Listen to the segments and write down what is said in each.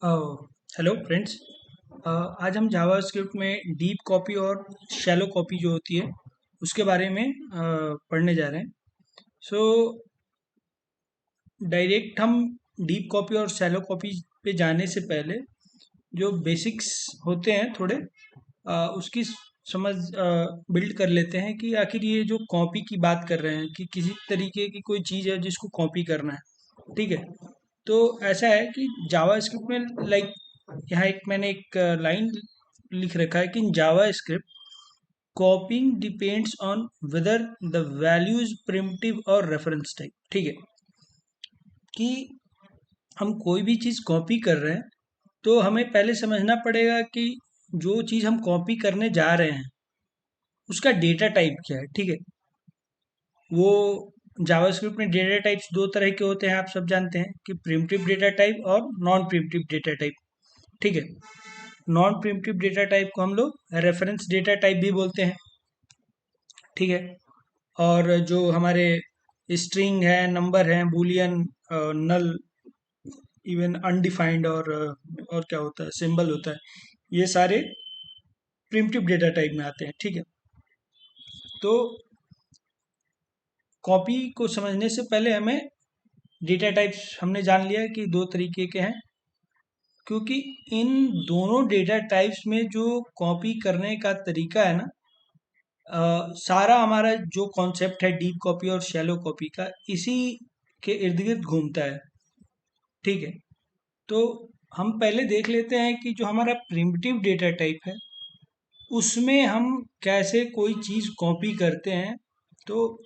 Hello friends. आज हम JavaScript में डीप कॉपी और शैलो कॉपी जो होती है उसके बारे में पढ़ने जा रहे हैं। सो डायरेक्ट हम डीप कॉपी और शैलो कॉपी पे जाने से पहले जो बेसिक्स होते हैं थोड़े उसकी समझ बिल्ड कर लेते हैं कि आखिर ये जो कॉपी की बात कर रहे हैं कि किसी तरीके की कोई चीज़ है जिसको कॉपी करना है। ठीक है। तो ऐसा है कि जावास्क्रिप्ट में यहाँ एक मैंने एक लाइन लिख रखा है कि in JavaScript कॉपिंग depends on whether the value is primitive और रेफरेंस टाइप। ठीक है। कि हम कोई भी चीज़ कॉपी कर रहे हैं तो हमें पहले समझना पड़ेगा कि जो चीज़ हम कॉपी करने जा रहे हैं उसका डेटा टाइप क्या है। ठीक है। वो जावास्क्रिप्ट में डेटा टाइप्स दो तरह के होते हैं, आप सब जानते हैं कि प्रिमिटिव डेटा टाइप और नॉन प्रिमिटिव डेटा टाइप। ठीक है। नॉन प्रिमिटिव डेटा टाइप को हम लोग रेफरेंस डेटा टाइप भी बोलते हैं। ठीक है। और जो हमारे स्ट्रिंग है, नंबर है, बूलियन, नल, इवन अनडिफाइंड और क्या होता है, सिंबल होता है, ये सारे प्रिमिटिव डेटा टाइप में आते हैं। ठीक है। तो कॉपी को समझने से पहले हमें डेटा टाइप्स हमने जान लिया है कि दो तरीके के हैं, क्योंकि इन दोनों डेटा टाइप्स में जो कॉपी करने का तरीका है ना, सारा हमारा जो कॉन्सेप्ट है डीप कॉपी और शैलो कॉपी का इसी के इर्द गिर्द घूमता है। ठीक है। तो हम पहले देख लेते हैं कि जो हमारा प्रिमिटिव डेटा टाइप है उसमें हम कैसे कोई चीज़ कॉपी करते हैं। तो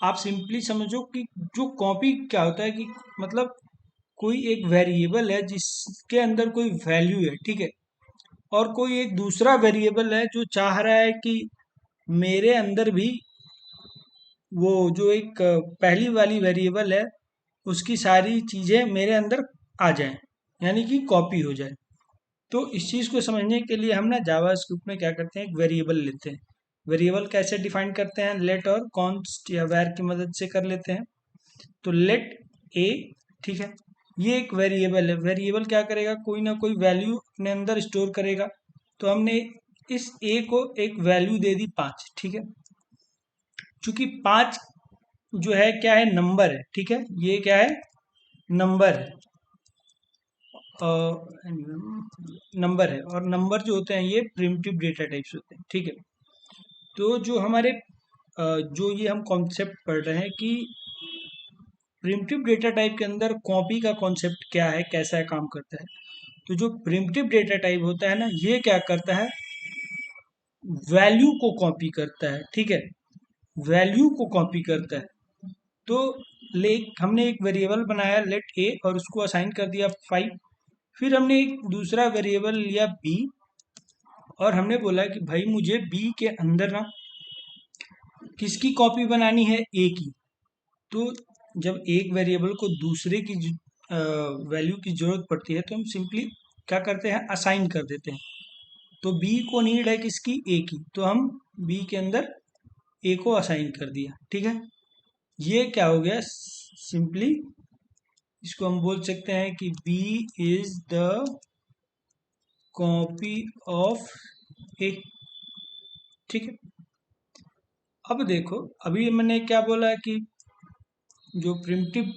आप सिंपली समझो कि जो कॉपी क्या होता है कि मतलब कोई एक वेरिएबल है जिसके अंदर कोई वैल्यू है। ठीक है। और कोई एक दूसरा वेरिएबल है जो चाह रहा है कि मेरे अंदर भी वो जो एक पहली वाली वेरिएबल है उसकी सारी चीज़ें मेरे अंदर आ जाएं, यानी कि कॉपी हो जाए। तो इस चीज़ को समझने के लिए हम ना जावास्क्रिप्ट में क्या करते हैं, एक वेरिएबल लेते हैं। वेरिएबल कैसे डिफाइन करते हैं, लेट और कॉन्स्ट या वैर की मदद से कर लेते हैं। तो लेट ए, ठीक है, ये एक वेरिएबल है। वेरिएबल क्या करेगा, कोई ना कोई वैल्यू अपने अंदर स्टोर करेगा। तो हमने इस ए को एक वैल्यू दे दी 5। ठीक है। चूंकि 5 जो है क्या है, नंबर है। ठीक है। ये क्या है, नंबर है। नंबर है, और नंबर जो होते हैं ये प्रिमिटिव डेटा टाइप्स होते हैं। ठीक है। तो जो हमारे जो ये हम कॉन्सेप्ट पढ़ रहे हैं कि प्रिमिटिव डेटा टाइप के अंदर कॉपी का कॉन्सेप्ट क्या है, कैसा है, काम करता है। तो जो प्रिमिटिव डेटा टाइप होता है ना, ये क्या करता है, वैल्यू को कॉपी करता है। ठीक है। वैल्यू को कॉपी करता है। तो ले हमने एक वेरिएबल बनाया लेट ए और उसको असाइन कर दिया 5। फिर हमने एक दूसरा वेरिएबल लिया बी और हमने बोला कि भाई मुझे बी के अंदर ना किसकी कॉपी बनानी है, ए की। तो जब एक वेरिएबल को दूसरे की वैल्यू की जरूरत पड़ती है तो हम सिंपली क्या करते हैं, असाइन कर देते हैं। तो बी को नीड है किसकी, ए की, तो हम बी के अंदर ए को असाइन कर दिया। ठीक है। ये क्या हो गया, सिंपली इसको हम बोल सकते हैं कि B is the copy of A. ठीक है। अब देखो, अभी मैंने क्या बोला कि जो प्रिमिटिव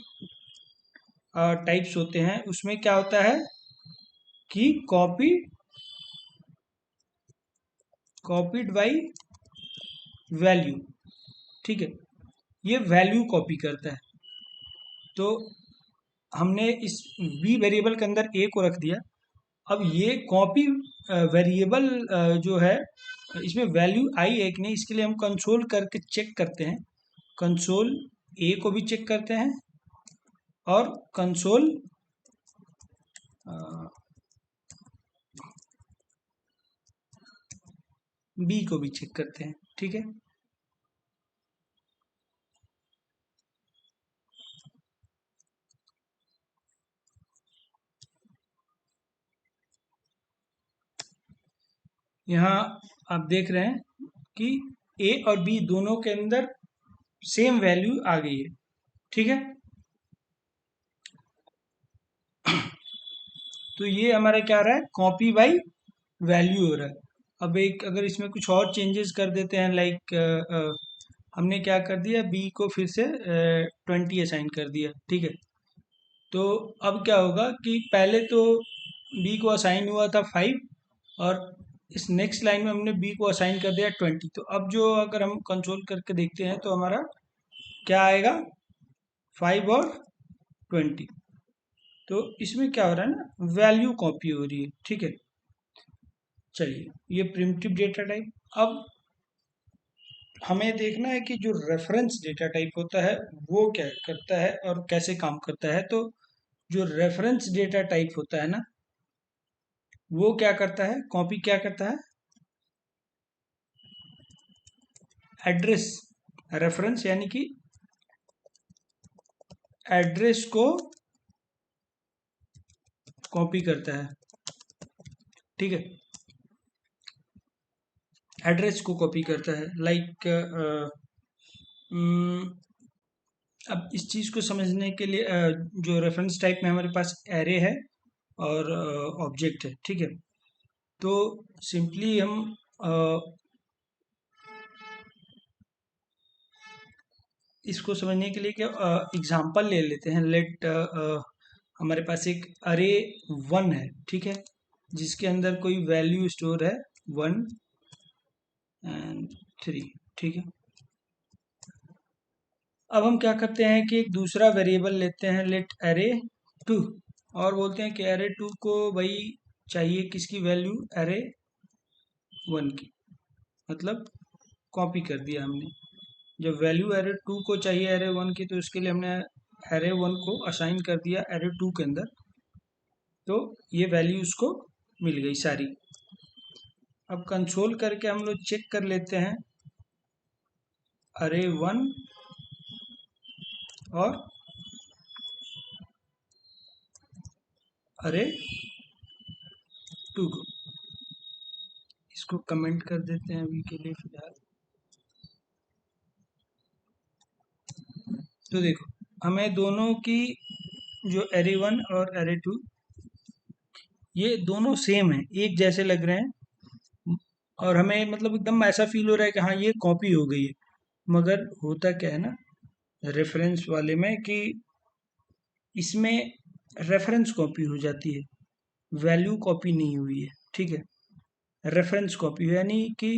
टाइप्स होते हैं उसमें क्या होता है कि कॉपीड बाई वैल्यू। ठीक है। ये वैल्यू कॉपी करता है। तो हमने इस बी वेरिएबल के अंदर ए को रख दिया। अब ये कॉपी वेरिएबल जो है इसमें वैल्यू आई है कि नहीं, इसके लिए हम कंसोल करके चेक करते हैं। कंसोल ए को भी चेक करते हैं और कंसोल बी को भी चेक करते हैं। ठीक है। यहाँ आप देख रहे हैं कि ए और बी दोनों के अंदर सेम वैल्यू आ गई है। ठीक है। तो ये हमारा क्या हो रहा है, कॉपी बाई वैल्यू हो रहा है। अब एक अगर इसमें कुछ और चेंजेस कर देते हैं, लाइक हमने क्या कर दिया, बी को फिर से 20 असाइन कर दिया, ठीक है। तो अब क्या होगा कि पहले तो बी को असाइन हुआ था 5, और इस नेक्स्ट लाइन में हमने बी को असाइन कर दिया 20। तो अब जो अगर हम कंट्रोल करके देखते हैं तो हमारा क्या आएगा, 5 और 20। तो इसमें क्या हो रहा है ना, वैल्यू कॉपी हो रही है, ठीक है। चलिए, ये प्रिमिटिव डेटा टाइप। अब हमें देखना है कि जो रेफरेंस डेटा टाइप होता है वो क्या करता है और कैसे काम करता है। तो जो रेफरेंस डेटा टाइप होता है ना, वो क्या करता है, कॉपी क्या करता है, एड्रेस, रेफरेंस यानी कि एड्रेस को कॉपी करता है, ठीक है। एड्रेस को कॉपी करता है, लाइक अब इस चीज़ को समझने के लिए जो रेफरेंस टाइप में हमारे पास एरे है और ऑब्जेक्ट है, ठीक है। तो सिंपली हम इसको समझने के लिए क्या एग्जांपल ले लेते हैं। लेट हमारे पास एक अरे 1 है, ठीक है, जिसके अंदर कोई वैल्यू स्टोर है 1 एंड 3, ठीक है। अब हम क्या करते हैं कि एक दूसरा वेरिएबल लेते हैं, लेट अरे 2, और बोलते हैं कि अरे 2 को भाई चाहिए किसकी वैल्यू, अरे 1 की, मतलब कॉपी कर दिया हमने। जब वैल्यू एरे 2 को चाहिए एरे 1 की, तो इसके लिए हमने एरे 1 को असाइन कर दिया एरे 2 के अंदर। तो ये वैल्यू उसको मिल गई सारी। अब कंसोल करके हम लोग चेक कर लेते हैं, अरे 1 और अरे 2 को, इसको कमेंट कर देते हैं अभी के लिए फिलहाल। तो देखो, हमें दोनों की जो एरे 1 और एरे 2, ये दोनों सेम है, एक जैसे लग रहे हैं, और हमें मतलब एकदम ऐसा फील हो रहा है कि हाँ ये कॉपी हो गई है। मगर होता क्या है ना, रेफरेंस वाले में, कि इसमें रेफरेंस कॉपी हो जाती है, वैल्यू कॉपी नहीं हुई है, ठीक है। रेफरेंस कॉपी यानी कि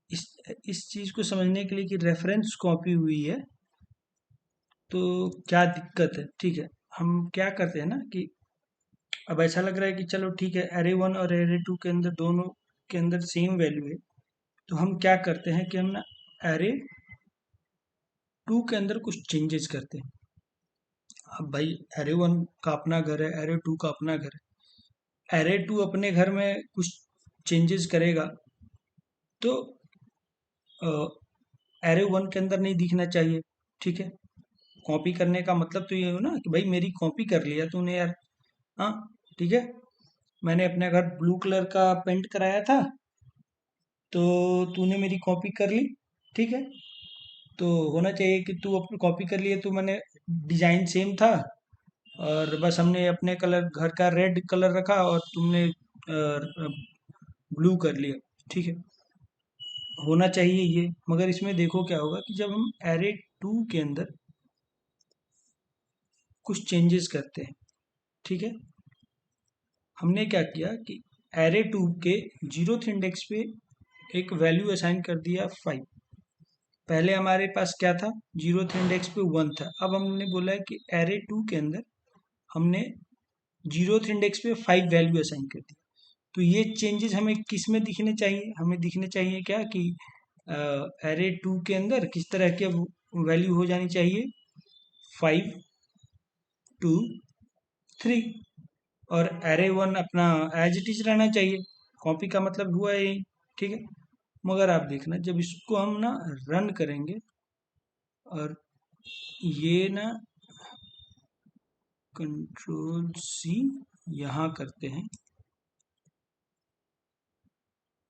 इस इस चीज को समझने के लिए कि रेफरेंस कॉपी हुई है तो क्या दिक्कत है, ठीक है। हम क्या करते हैं ना कि अब ऐसा लग रहा है कि चलो ठीक है, एरे 1 और एरे 2 के अंदर, दोनों के अंदर सेम वैल्यू है। तो हम क्या करते हैं कि हम ना एरे 2 के अंदर कुछ चेंजेस करते हैं। अब भाई एरे 1 का अपना घर है, एरे 2 का अपना घर है। एरे 2 अपने घर में कुछ चेंजेस करेगा तो एरे 1 के अंदर नहीं दिखना चाहिए, ठीक है। कॉपी करने का मतलब तो ये हो ना कि भाई मेरी कॉपी कर लिया तूने यार, हाँ, ठीक है। मैंने अपने घर ब्लू कलर का पेंट कराया था, तो तूने मेरी कॉपी कर ली, ठीक है। तो होना चाहिए कि तू अपनी कॉपी कर लिए, तो मैंने डिजाइन सेम था, और बस हमने अपने कलर घर का रेड कलर रखा और तुमने ब्लू कर लिया, ठीक है। होना चाहिए ये। मगर इसमें देखो क्या होगा कि जब हम एरे 2 के अंदर कुछ चेंजेस करते हैं, ठीक है। हमने क्या किया कि एरे 2 के 0th इंडेक्स पे एक वैल्यू असाइन कर दिया 5। पहले हमारे पास क्या था, 0th इंडेक्स पे 1 था। अब हमने बोला है कि एरे 2 के अंदर हमने 0th इंडेक्स पे 5 वैल्यू असाइन कर दी। तो ये चेंजेस हमें किस में दिखने चाहिए, हमें दिखने चाहिए क्या कि एरे 2 के अंदर किस तरह के वैल्यू हो जानी चाहिए, 5, 2, 3, और एरे 1 अपना एज इट इज रहना चाहिए। कॉपी का मतलब हुआ यही, ठीक है। मगर आप देखना, जब इसको हम ना रन करेंगे और ये ना कंट्रोल सी यहाँ करते हैं,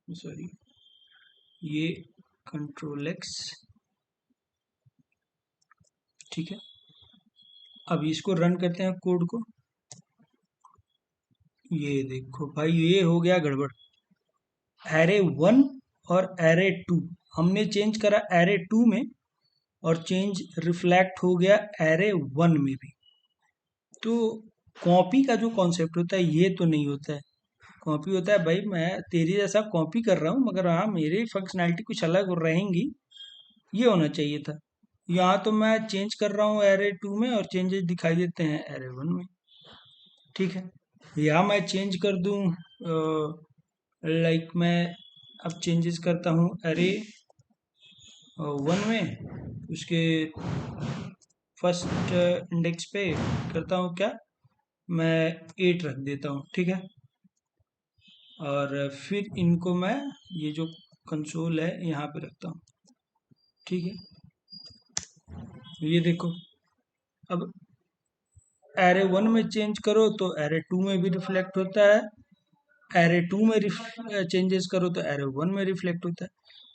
सॉरी, ये कंट्रोल एक्स, ठीक है। अब इसको रन करते हैं कोड को, ये देखो भाई, ये हो गया गड़बड़। एरे 1 और एरे 2 हमने चेंज करा एरे 2 में, और चेंज रिफ्लेक्ट हो गया एरे 1 में भी। तो कॉपी का जो कॉन्सेप्ट होता है ये तो नहीं होता है। कॉपी होता है भाई, मैं तेरी जैसा कॉपी कर रहा हूँ, मगर हाँ मेरी फंक्शनैलिटी कुछ अलग रहेंगी, ये होना चाहिए था। यहाँ तो मैं चेंज कर रहा हूँ एरे 2 में, और चेंजेस दिखाई देते हैं एरे 1 में। ठीक है, या मैं चेंज कर दूँ, लाइक मैं अब चेंजेस करता हूँ एरे 1 में, उसके फर्स्ट इंडेक्स पे करता हूँ क्या, मैं 8 रख देता हूँ। ठीक है, और फिर इनको मैं ये जो कंसोल है यहाँ पे रखता हूँ। ठीक है, ये देखो, अब एरे 1 में चेंज करो तो एरे 2 में भी रिफ्लेक्ट होता है, एरे 2 में चेंजेस करो तो एरे 1 में रिफ्लेक्ट होता है।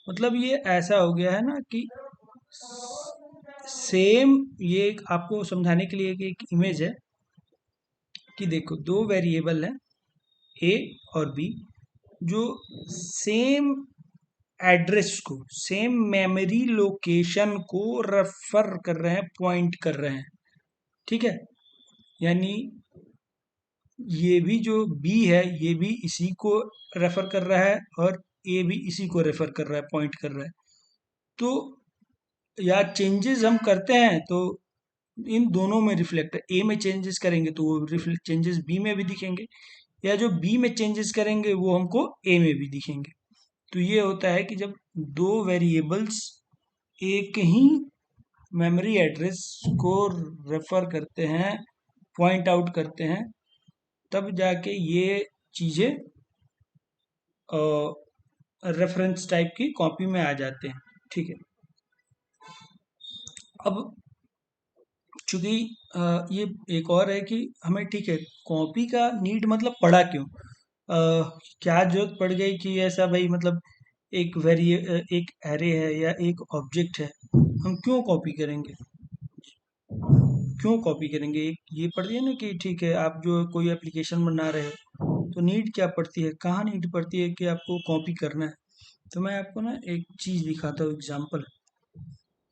मतलब ये ऐसा हो गया है ना कि सेम, ये आपको समझाने के लिए कि एक इमेज है कि देखो दो वेरिएबल हैं ए और बी, जो सेम एड्रेस को, सेम मेमोरी लोकेशन को रेफर कर रहे हैं, पॉइंट कर रहे हैं। ठीक है, यानी ये भी जो बी है ये भी इसी को रेफर कर रहा है, और ए भी इसी को रेफर कर रहा है, पॉइंट कर रहा है। तो या चेंजेस हम करते हैं तो इन दोनों में रिफ्लेक्ट है। ए में चेंजेस करेंगे तो वो चेंजेस बी में भी दिखेंगे, या जो बी में चेंजेस करेंगे वो हमको ए में भी दिखेंगे। तो ये होता है कि जब दो वेरिएबल्स एक ही मेमोरी एड्रेस को रेफर करते हैं, पॉइंट आउट करते हैं, तब जाके ये चीज़ें रेफरेंस टाइप की कॉपी में आ जाते हैं। ठीक है, अब चूंकि ये एक और है कि हमें, ठीक है, कॉपी का नीड मतलब पड़ा क्यों, क्या जरूरत पड़ गई कि ऐसा भाई, मतलब एक एरे है या एक ऑब्जेक्ट है, हम क्यों कॉपी करेंगे, क्यों कॉपी करेंगे। एक ये पड़ती है ना कि ठीक है, आप जो कोई एप्लीकेशन बना रहे हो तो नीड क्या पड़ती है, कहाँ नीड पड़ती है कि आपको कॉपी करना है। तो मैं आपको ना एक चीज़ दिखाता हूँ, एग्जांपल।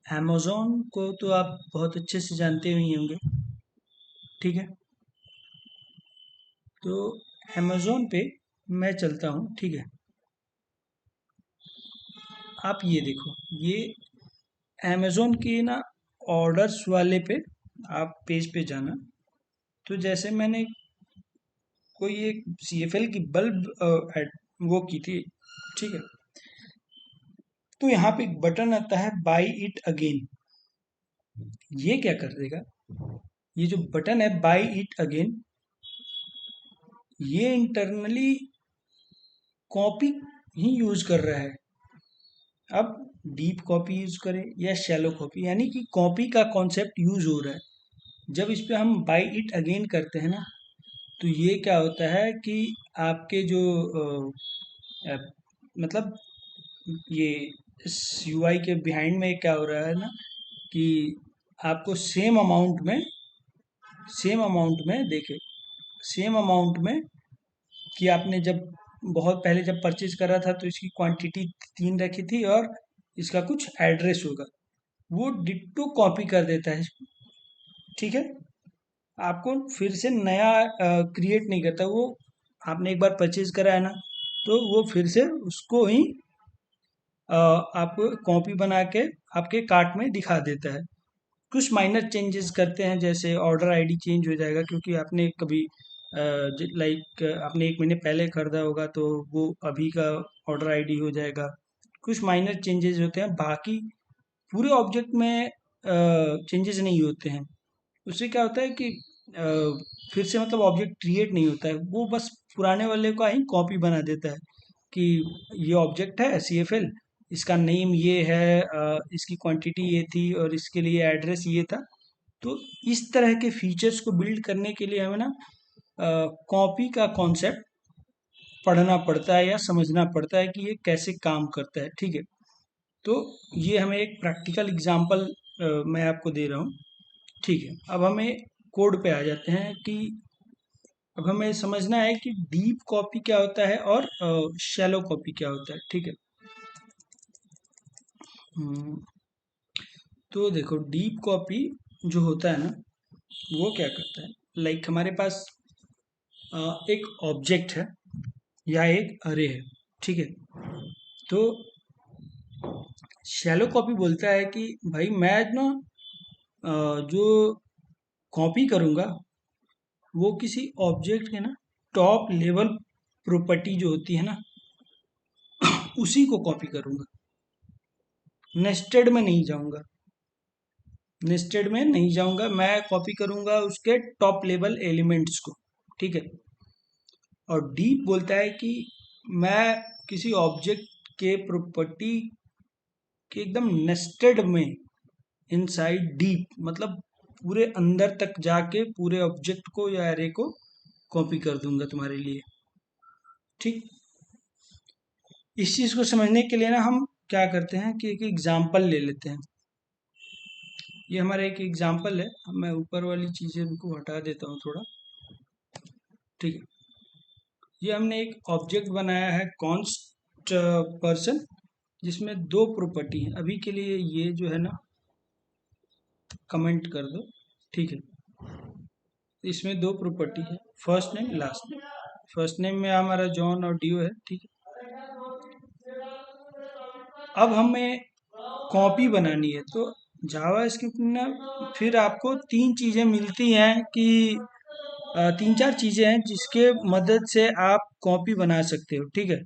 अमेज़न को तो आप बहुत अच्छे से जानते ही होंगे। ठीक है, तो अमेज़न पे मैं चलता हूँ। ठीक है, आप ये देखो, ये अमेज़न के ना ऑर्डर्स वाले पे आप पेज पे जाना। तो जैसे मैंने कोई एक CFL की बल्ब वो की थी। ठीक है, तो यहाँ पे एक बटन आता है बाई इट अगेन। ये क्या कर देगा, ये जो बटन है बाई इट अगेन, ये इंटरनली कॉपी ही यूज कर रहा है। अब डीप कॉपी यूज करें या शैलो कॉपी, यानी कि कॉपी का कॉन्सेप्ट यूज हो रहा है। जब इस पे हम बाई इट अगेन करते हैं ना, तो ये क्या होता है कि आपके जो मतलब ये इस UI के बिहाइंड में क्या हो रहा है ना, कि आपको सेम अमाउंट में देखे, सेम अमाउंट में, कि आपने जब बहुत पहले जब परचेज करा था तो इसकी क्वांटिटी 3 रखी थी, और इसका कुछ एड्रेस होगा, वो डिट्टो कॉपी कर देता है। ठीक है, आपको फिर से नया क्रिएट नहीं करता वो। आपने एक बार परचेज करा है ना, तो वो फिर से उसको ही आपको कॉपी बना के आपके कार्ट में दिखा देता है। कुछ माइनर चेंजेस करते हैं, जैसे ऑर्डर आईडी चेंज हो जाएगा, क्योंकि आपने कभी लाइक आपने 1 महीने पहले खरीदा होगा तो वो अभी का ऑर्डर आईडी हो जाएगा। कुछ माइनर चेंजेस होते हैं, बाकी पूरे ऑब्जेक्ट में चेंजेस नहीं होते हैं। उससे क्या होता है कि फिर से मतलब ऑब्जेक्ट क्रिएट नहीं होता है, वो बस पुराने वाले का ही कॉपी बना देता है कि ये ऑब्जेक्ट है CFL, इसका नेम ये है, इसकी क्वांटिटी ये थी, और इसके लिए एड्रेस ये था। तो इस तरह के फीचर्स को बिल्ड करने के लिए हमें ना कॉपी का कॉन्सेप्ट पढ़ना पड़ता है या समझना पड़ता है कि ये कैसे काम करता है। ठीक है, तो ये हमें एक प्रैक्टिकल एग्जांपल मैं आपको दे रहा हूँ। ठीक है, अब हमें कोड पे आ जाते हैं कि अब हमें समझना है कि डीप कॉपी क्या होता है और शैलो कॉपी क्या होता है, ठीक है। हम्म, तो देखो डीप कॉपी जो होता है ना, वो क्या करता है, लाइक हमारे पास एक ऑब्जेक्ट है या एक अरे है, ठीक है। तो शैलो कॉपी बोलता है कि भाई मैं ना जो कॉपी करूँगा वो किसी ऑब्जेक्ट के ना टॉप लेवल प्रॉपर्टी जो होती है ना उसी को कॉपी करूँगा, नेस्टेड में नहीं जाऊँगा। नेस्टेड में नहीं जाऊँगा, मैं कॉपी करूँगा उसके टॉप लेवल एलिमेंट्स को, ठीक है। और डीप बोलता है कि मैं किसी ऑब्जेक्ट के प्रॉपर्टी के एकदम नेस्टेड में, इनसाइड डीप मतलब पूरे अंदर तक जाके पूरे ऑब्जेक्ट को या एरे को कॉपी कर दूंगा तुम्हारे लिए, ठीक। इस चीज को समझने के लिए ना हम क्या करते हैं कि एक एग्जाम्पल ले लेते हैं। ये हमारा एक एग्जाम्पल है, मैं ऊपर वाली चीजें इनको हटा देता हूँ थोड़ा, ठीक है। ये हमने एक ऑब्जेक्ट बनाया है कॉन्स्ट पर्सन, जिसमें दो प्रॉपर्टी है। अभी के लिए ये जो है ना कमेंट कर दो, ठीक है। इसमें दो प्रॉपर्टी है, first name last name. First name में हमारा जॉन और डियो है, ठीक है। अब हमें कॉपी बनानी है, तो जावास्क्रिप्ट में ना फिर आपको तीन चीज़ें मिलती हैं कि तीन चार चीज़ें हैं जिसके मदद से आप कॉपी बना सकते हो, ठीक है।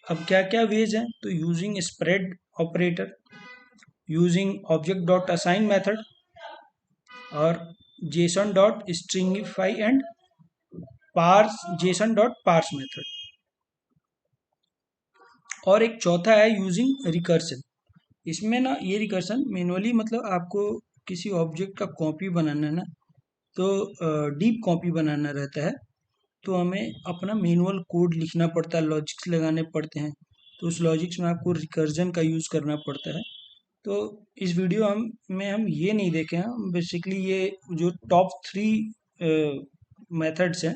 अब क्या क्या वेज हैं, तो using spread operator, using object dot assign method, और JSON dot stringify and parse JSON dot parse method. और एक चौथा है यूजिंग रिकर्सन। इसमें ना ये रिकर्सन मैनुअली मतलब आपको किसी ऑब्जेक्ट का कॉपी बनाना है ना, तो डीप कॉपी बनाना रहता है, तो हमें अपना मैनुअल कोड लिखना पड़ता है, लॉजिक्स लगाने पड़ते हैं। तो उस लॉजिक्स में आपको रिकर्जन का यूज़ करना पड़ता है। तो इस वीडियो हम ये नहीं देखे हैं, बेसिकली ये जो टॉप 3 मेथड्स हैं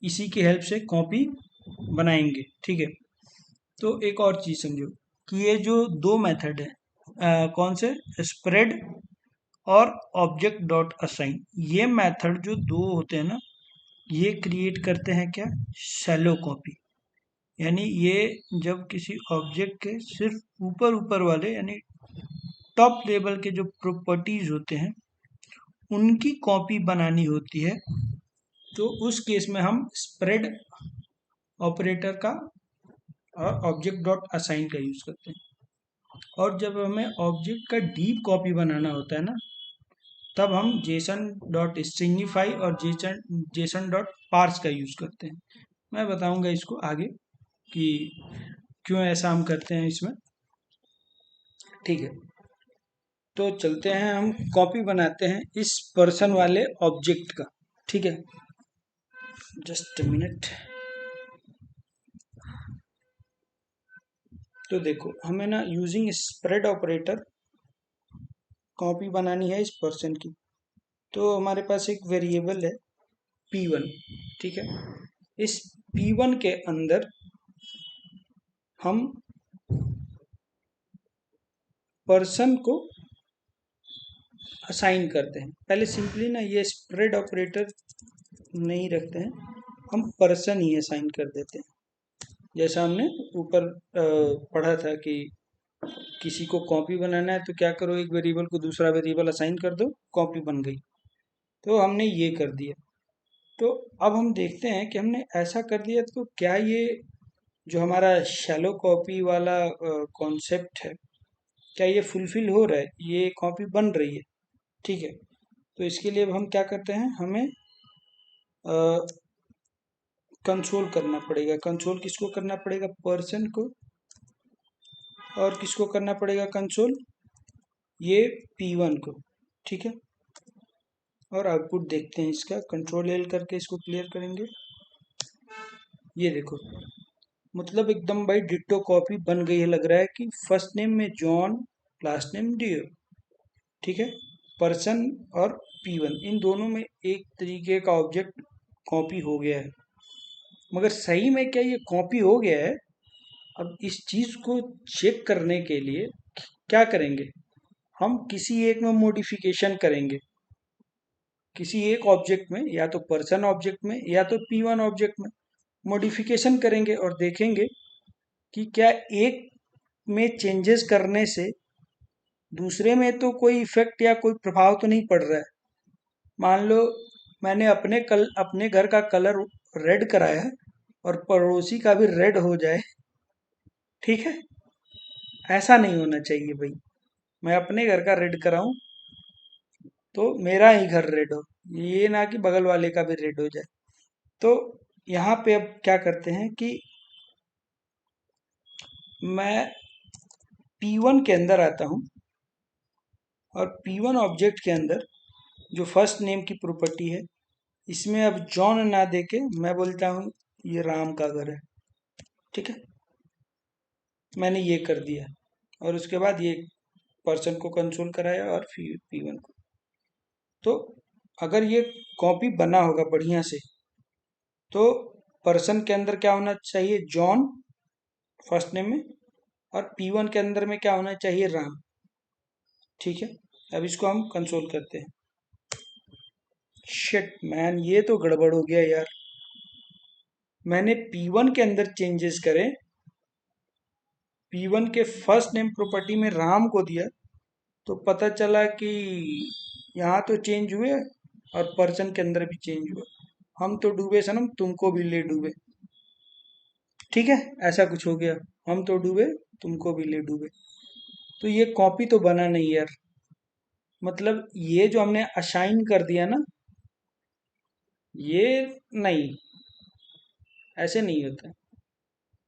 इसी की हेल्प से कॉपी बनाएंगे, ठीक है। तो एक और चीज़ समझो कि ये जो दो मेथड है, कौन से, स्प्रेड और ऑब्जेक्ट डॉट असाइन, ये मेथड जो दो होते हैं ना, ये क्रिएट करते हैं क्या, शैलो कॉपी। यानी ये जब किसी ऑब्जेक्ट के सिर्फ ऊपर ऊपर वाले यानी टॉप लेवल के जो प्रॉपर्टीज होते हैं उनकी कॉपी बनानी होती है, तो उस केस में हम स्प्रेड ऑपरेटर का और ऑब्जेक्ट डॉट असाइन का यूज़ करते हैं। और जब हमें ऑब्जेक्ट का डीप कॉपी बनाना होता है ना, तब हम जेसन डॉट स्ट्रिंगिफाई और जेसन डॉट पार्स का यूज़ करते हैं। मैं बताऊंगा इसको आगे कि क्यों ऐसा हम करते हैं इसमें, ठीक है। तो चलते हैं, हम कॉपी बनाते हैं इस पर्सन वाले ऑब्जेक्ट का, ठीक है। Just minute. तो देखो हमें ना यूजिंग स्प्रेड ऑपरेटर कॉपी बनानी है इस पर्सन की। तो हमारे पास एक वेरिएबल है P1, ठीक है। इस P1 के अंदर हम पर्सन को असाइन करते हैं। पहले सिंपली ना ये स्प्रेड ऑपरेटर नहीं रखते हैं, हम पर्सन ही असाइन कर देते हैं। जैसा हमने ऊपर पढ़ा था कि किसी को कॉपी बनाना है तो क्या करो, एक वेरिएबल को दूसरा वेरिएबल असाइन कर दो, कॉपी बन गई। तो हमने ये कर दिया। तो अब हम देखते हैं कि हमने ऐसा कर दिया तो क्या ये जो हमारा शैलो कॉपी वाला कॉन्सेप्ट है, क्या ये फुलफिल हो रहा है, ये कॉपी बन रही है, ठीक है। तो इसके लिए अब हम क्या करते हैं, हमें कंट्रोल करना पड़ेगा। कंट्रोल किसको करना पड़ेगा, पर्सन को। और किसको करना पड़ेगा कंट्रोल, ये P1 को, ठीक है। और आउटपुट देखते हैं इसका, कंट्रोल L करके इसको क्लियर करेंगे। ये देखो मतलब एकदम भाई डिट्टो कॉपी बन गई है, लग रहा है कि फर्स्ट नेम में जॉन, लास्ट नेम डियो, ठीक है। पर्सन और P1 इन दोनों में एक तरीके का ऑब्जेक्ट कॉपी हो गया है, मगर सही में क्या ये कॉपी हो गया है? अब इस चीज को चेक करने के लिए क्या करेंगे, हम किसी एक में मॉडिफिकेशन करेंगे, किसी एक ऑब्जेक्ट में, या तो पर्सन ऑब्जेक्ट में या तो P1 ऑब्जेक्ट में मॉडिफिकेशन करेंगे और देखेंगे कि क्या एक में चेंजेस करने से दूसरे में तो कोई इफेक्ट या कोई प्रभाव तो नहीं पड़ रहा है। मान लो मैंने अपने घर का कलर रेड कराया है और पड़ोसी का भी रेड हो जाए, ठीक है? ऐसा नहीं होना चाहिए भाई। मैं अपने घर का रेड कराऊं तो मेरा ही घर रेड हो, ये ना कि बगल वाले का भी रेड हो जाए। तो यहाँ पे अब क्या करते हैं कि मैं P1 के अंदर आता हूँ और P1 ऑब्जेक्ट के अंदर जो फर्स्ट नेम की प्रॉपर्टी है, इसमें अब जॉन ना देके मैं बोलता हूँ ये राम का घर है, ठीक है? मैंने ये कर दिया और उसके बाद ये पर्सन को कंसोल कराया और फिर P1 को। तो अगर ये कॉपी बना होगा बढ़िया से, तो पर्सन के अंदर क्या होना चाहिए, जॉन फर्स्ट नेम में, और P1 के अंदर में क्या होना चाहिए, राम, ठीक है? अब इसको हम कंसोल करते हैं। शिट मैन, ये तो गड़बड़ हो गया यार। मैंने P1 के अंदर चेंजेस करे, P1 के फर्स्ट नेम प्रॉपर्टी में राम को दिया, तो पता चला कि यहाँ तो चेंज हुए और पर्सन के अंदर भी चेंज हुआ। हम तो डूबे सनम, तुमको भी ले डूबे, ठीक है? ऐसा कुछ हो गया, हम तो डूबे तुमको भी ले डूबे। तो ये कॉपी तो बना नहीं यार। मतलब ये जो हमने असाइन कर दिया ना, ये नहीं, ऐसे नहीं होता।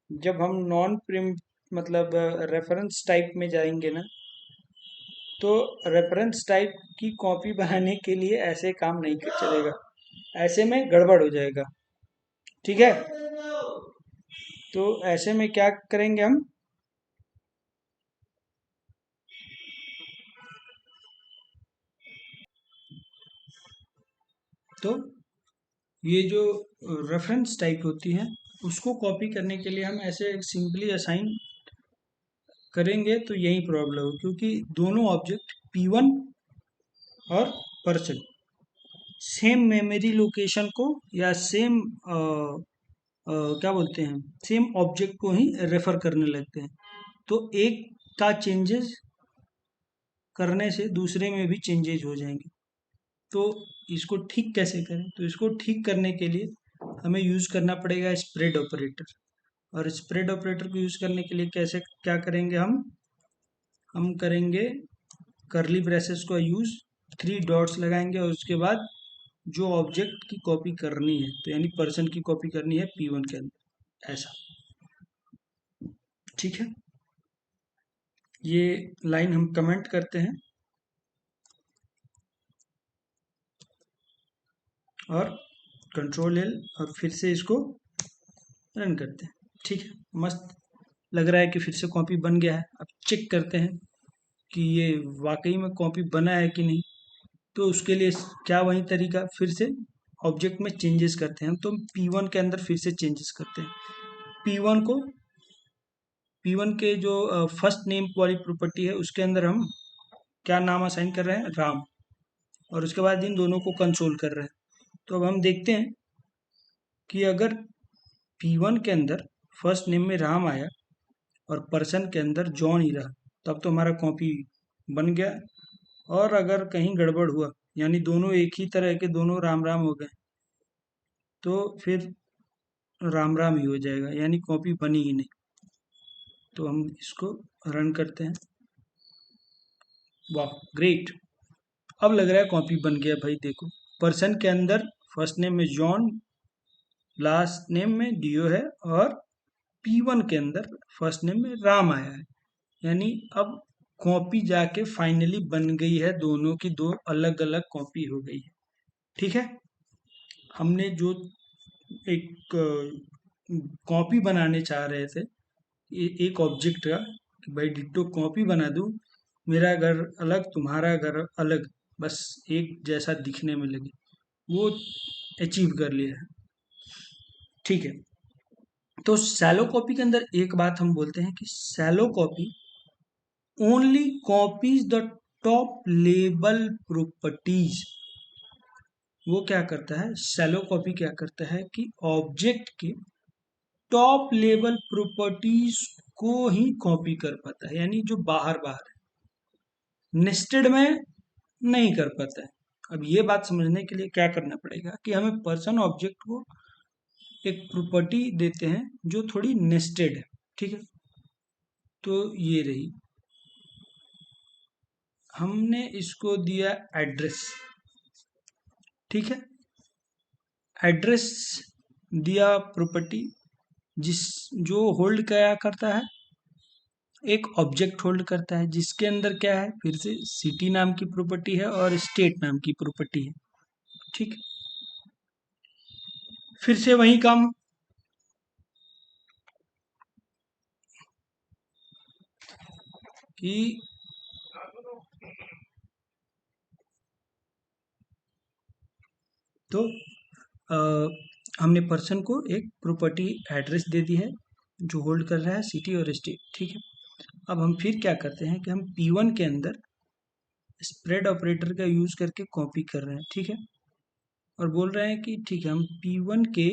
जब हम नॉन प्रिम मतलब रेफरेंस टाइप में जाएंगे ना, तो रेफरेंस टाइप की कॉपी बनाने के लिए ऐसे काम नहीं चलेगा, ऐसे में गड़बड़ हो जाएगा, ठीक है? तो ऐसे में क्या करेंगे हम, तो ये जो रेफरेंस टाइप होती है उसको कॉपी करने के लिए हम ऐसे सिंपली असाइन करेंगे, तो यही प्रॉब्लम हो, क्योंकि दोनों ऑब्जेक्ट P1 और पर्सन सेम मेमोरी लोकेशन को या सेम क्या बोलते हैं, सेम ऑब्जेक्ट को ही रेफर करने लगते हैं। तो एक का चेंजेस करने से दूसरे में भी चेंजेस हो जाएंगे। तो इसको ठीक कैसे करें, तो इसको ठीक करने के लिए हमें यूज़ करना पड़ेगा स्प्रेड ऑपरेटर। और स्प्रेड ऑपरेटर को यूज़ करने के लिए कैसे क्या करेंगे, हम करेंगे करली ब्रेसेस को यूज़, 3 डॉट्स लगाएंगे और उसके बाद जो ऑब्जेक्ट की कॉपी करनी है, तो यानी पर्सन की कॉपी करनी है P1 के अंदर, ऐसा, ठीक है? ये लाइन हम कमेंट करते हैं और Ctrl L और फिर से इसको रन करते हैं, ठीक है? मस्त लग रहा है कि फिर से कॉपी बन गया है। अब चेक करते हैं कि ये वाकई में कॉपी बना है कि नहीं। तो उसके लिए क्या वही तरीका, फिर से ऑब्जेक्ट में चेंजेस करते हैं हम, तो P1 के अंदर फिर से चेंजेस करते हैं। P1 को, P1 के जो फर्स्ट नेम वाली प्रॉपर्टी है उसके अंदर हम क्या नाम असाइन कर रहे हैं, राम, और उसके बाद इन दोनों को कंसोल कर रहे हैं। तो अब हम देखते हैं कि अगर P1 के अंदर फर्स्ट नेम में राम आया और पर्सन के अंदर जॉन ही रहा, तब तो हमारा कॉपी बन गया। और अगर कहीं गड़बड़ हुआ, यानी दोनों एक ही तरह के दोनों राम राम हो गए, तो फिर राम राम ही हो जाएगा, यानी कॉपी बनी ही नहीं। तो हम इसको रन करते हैं। वाह ग्रेट, अब लग रहा है कॉपी बन गया भाई। देखो, पर्सन के अंदर फर्स्ट नेम में जॉन, लास्ट नेम में डियो है, और P1 के अंदर फर्स्ट नेम में राम आया है, यानी अब कॉपी जाके फाइनली बन गई है, दोनों की दो अलग अलग कॉपी हो गई है, ठीक है? हमने जो एक कॉपी बनाने चाह रहे थे एक ऑब्जेक्ट का, कि भाई डिट्टो कॉपी बना दूं, मेरा घर अलग तुम्हारा घर अलग, बस एक जैसा दिखने में लगे, वो अचीव कर लिया है। ठीक है, तो शैलो कॉपी के अंदर एक बात हम बोलते हैं कि shallow copy only copies the top level properties. वो क्या करता है, शैलो कॉपी क्या करता है कि ऑब्जेक्ट के टॉप लेवल प्रॉपर्टीज को ही कॉपी कर पाता है, यानी जो बाहर बाहर है, नेस्टेड में नहीं कर पाता है। अब ये बात समझने के लिए क्या करना पड़ेगा कि हमें पर्सन ऑब्जेक्ट को एक प्रॉपर्टी देते हैं जो थोड़ी नेस्टेड है। ठीक है, तो ये रही, हमने इसको दिया एड्रेस। ठीक है, एड्रेस दिया प्रॉपर्टी, जिस जो होल्ड क्या करता है, एक ऑब्जेक्ट होल्ड करता है जिसके अंदर क्या है, फिर से सिटी नाम की प्रॉपर्टी है और स्टेट नाम की प्रॉपर्टी है। ठीक, फिर से वही काम कि तो अ, हमने पर्सन को एक प्रॉपर्टी एड्रेस दे दी है जो होल्ड कर रहा है सिटी और स्टेट। ठीक है, अब हम फिर क्या करते हैं कि हम P1 के अंदर स्प्रेड ऑपरेटर का यूज करके कॉपी कर रहे हैं। ठीक है, और बोल रहे हैं कि ठीक है, हम P1 के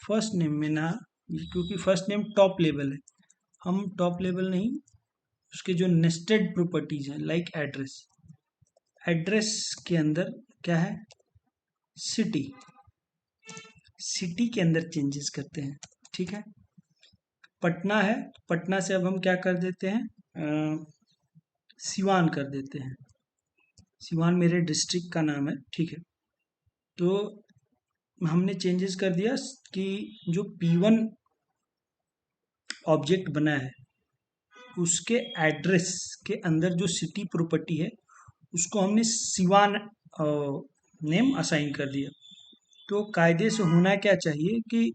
फर्स्ट नेम में ना, क्योंकि फर्स्ट नेम टॉप लेवल है, हम टॉप लेवल नहीं, उसके जो नेस्टेड प्रॉपर्टीज हैं लाइक एड्रेस, एड्रेस के अंदर क्या है, सिटी, सिटी के अंदर चेंजेस करते हैं। ठीक है, पटना है, पटना से अब हम क्या कर देते हैं, सिवान कर देते हैं, सिवान मेरे डिस्ट्रिक्ट का नाम है। ठीक है, तो हमने चेंजेस कर दिया कि जो P1 ऑब्जेक्ट बना है उसके एड्रेस के अंदर जो सिटी प्रॉपर्टी है उसको हमने सिवान नेम असाइन कर दिया। तो कायदे से होना क्या चाहिए कि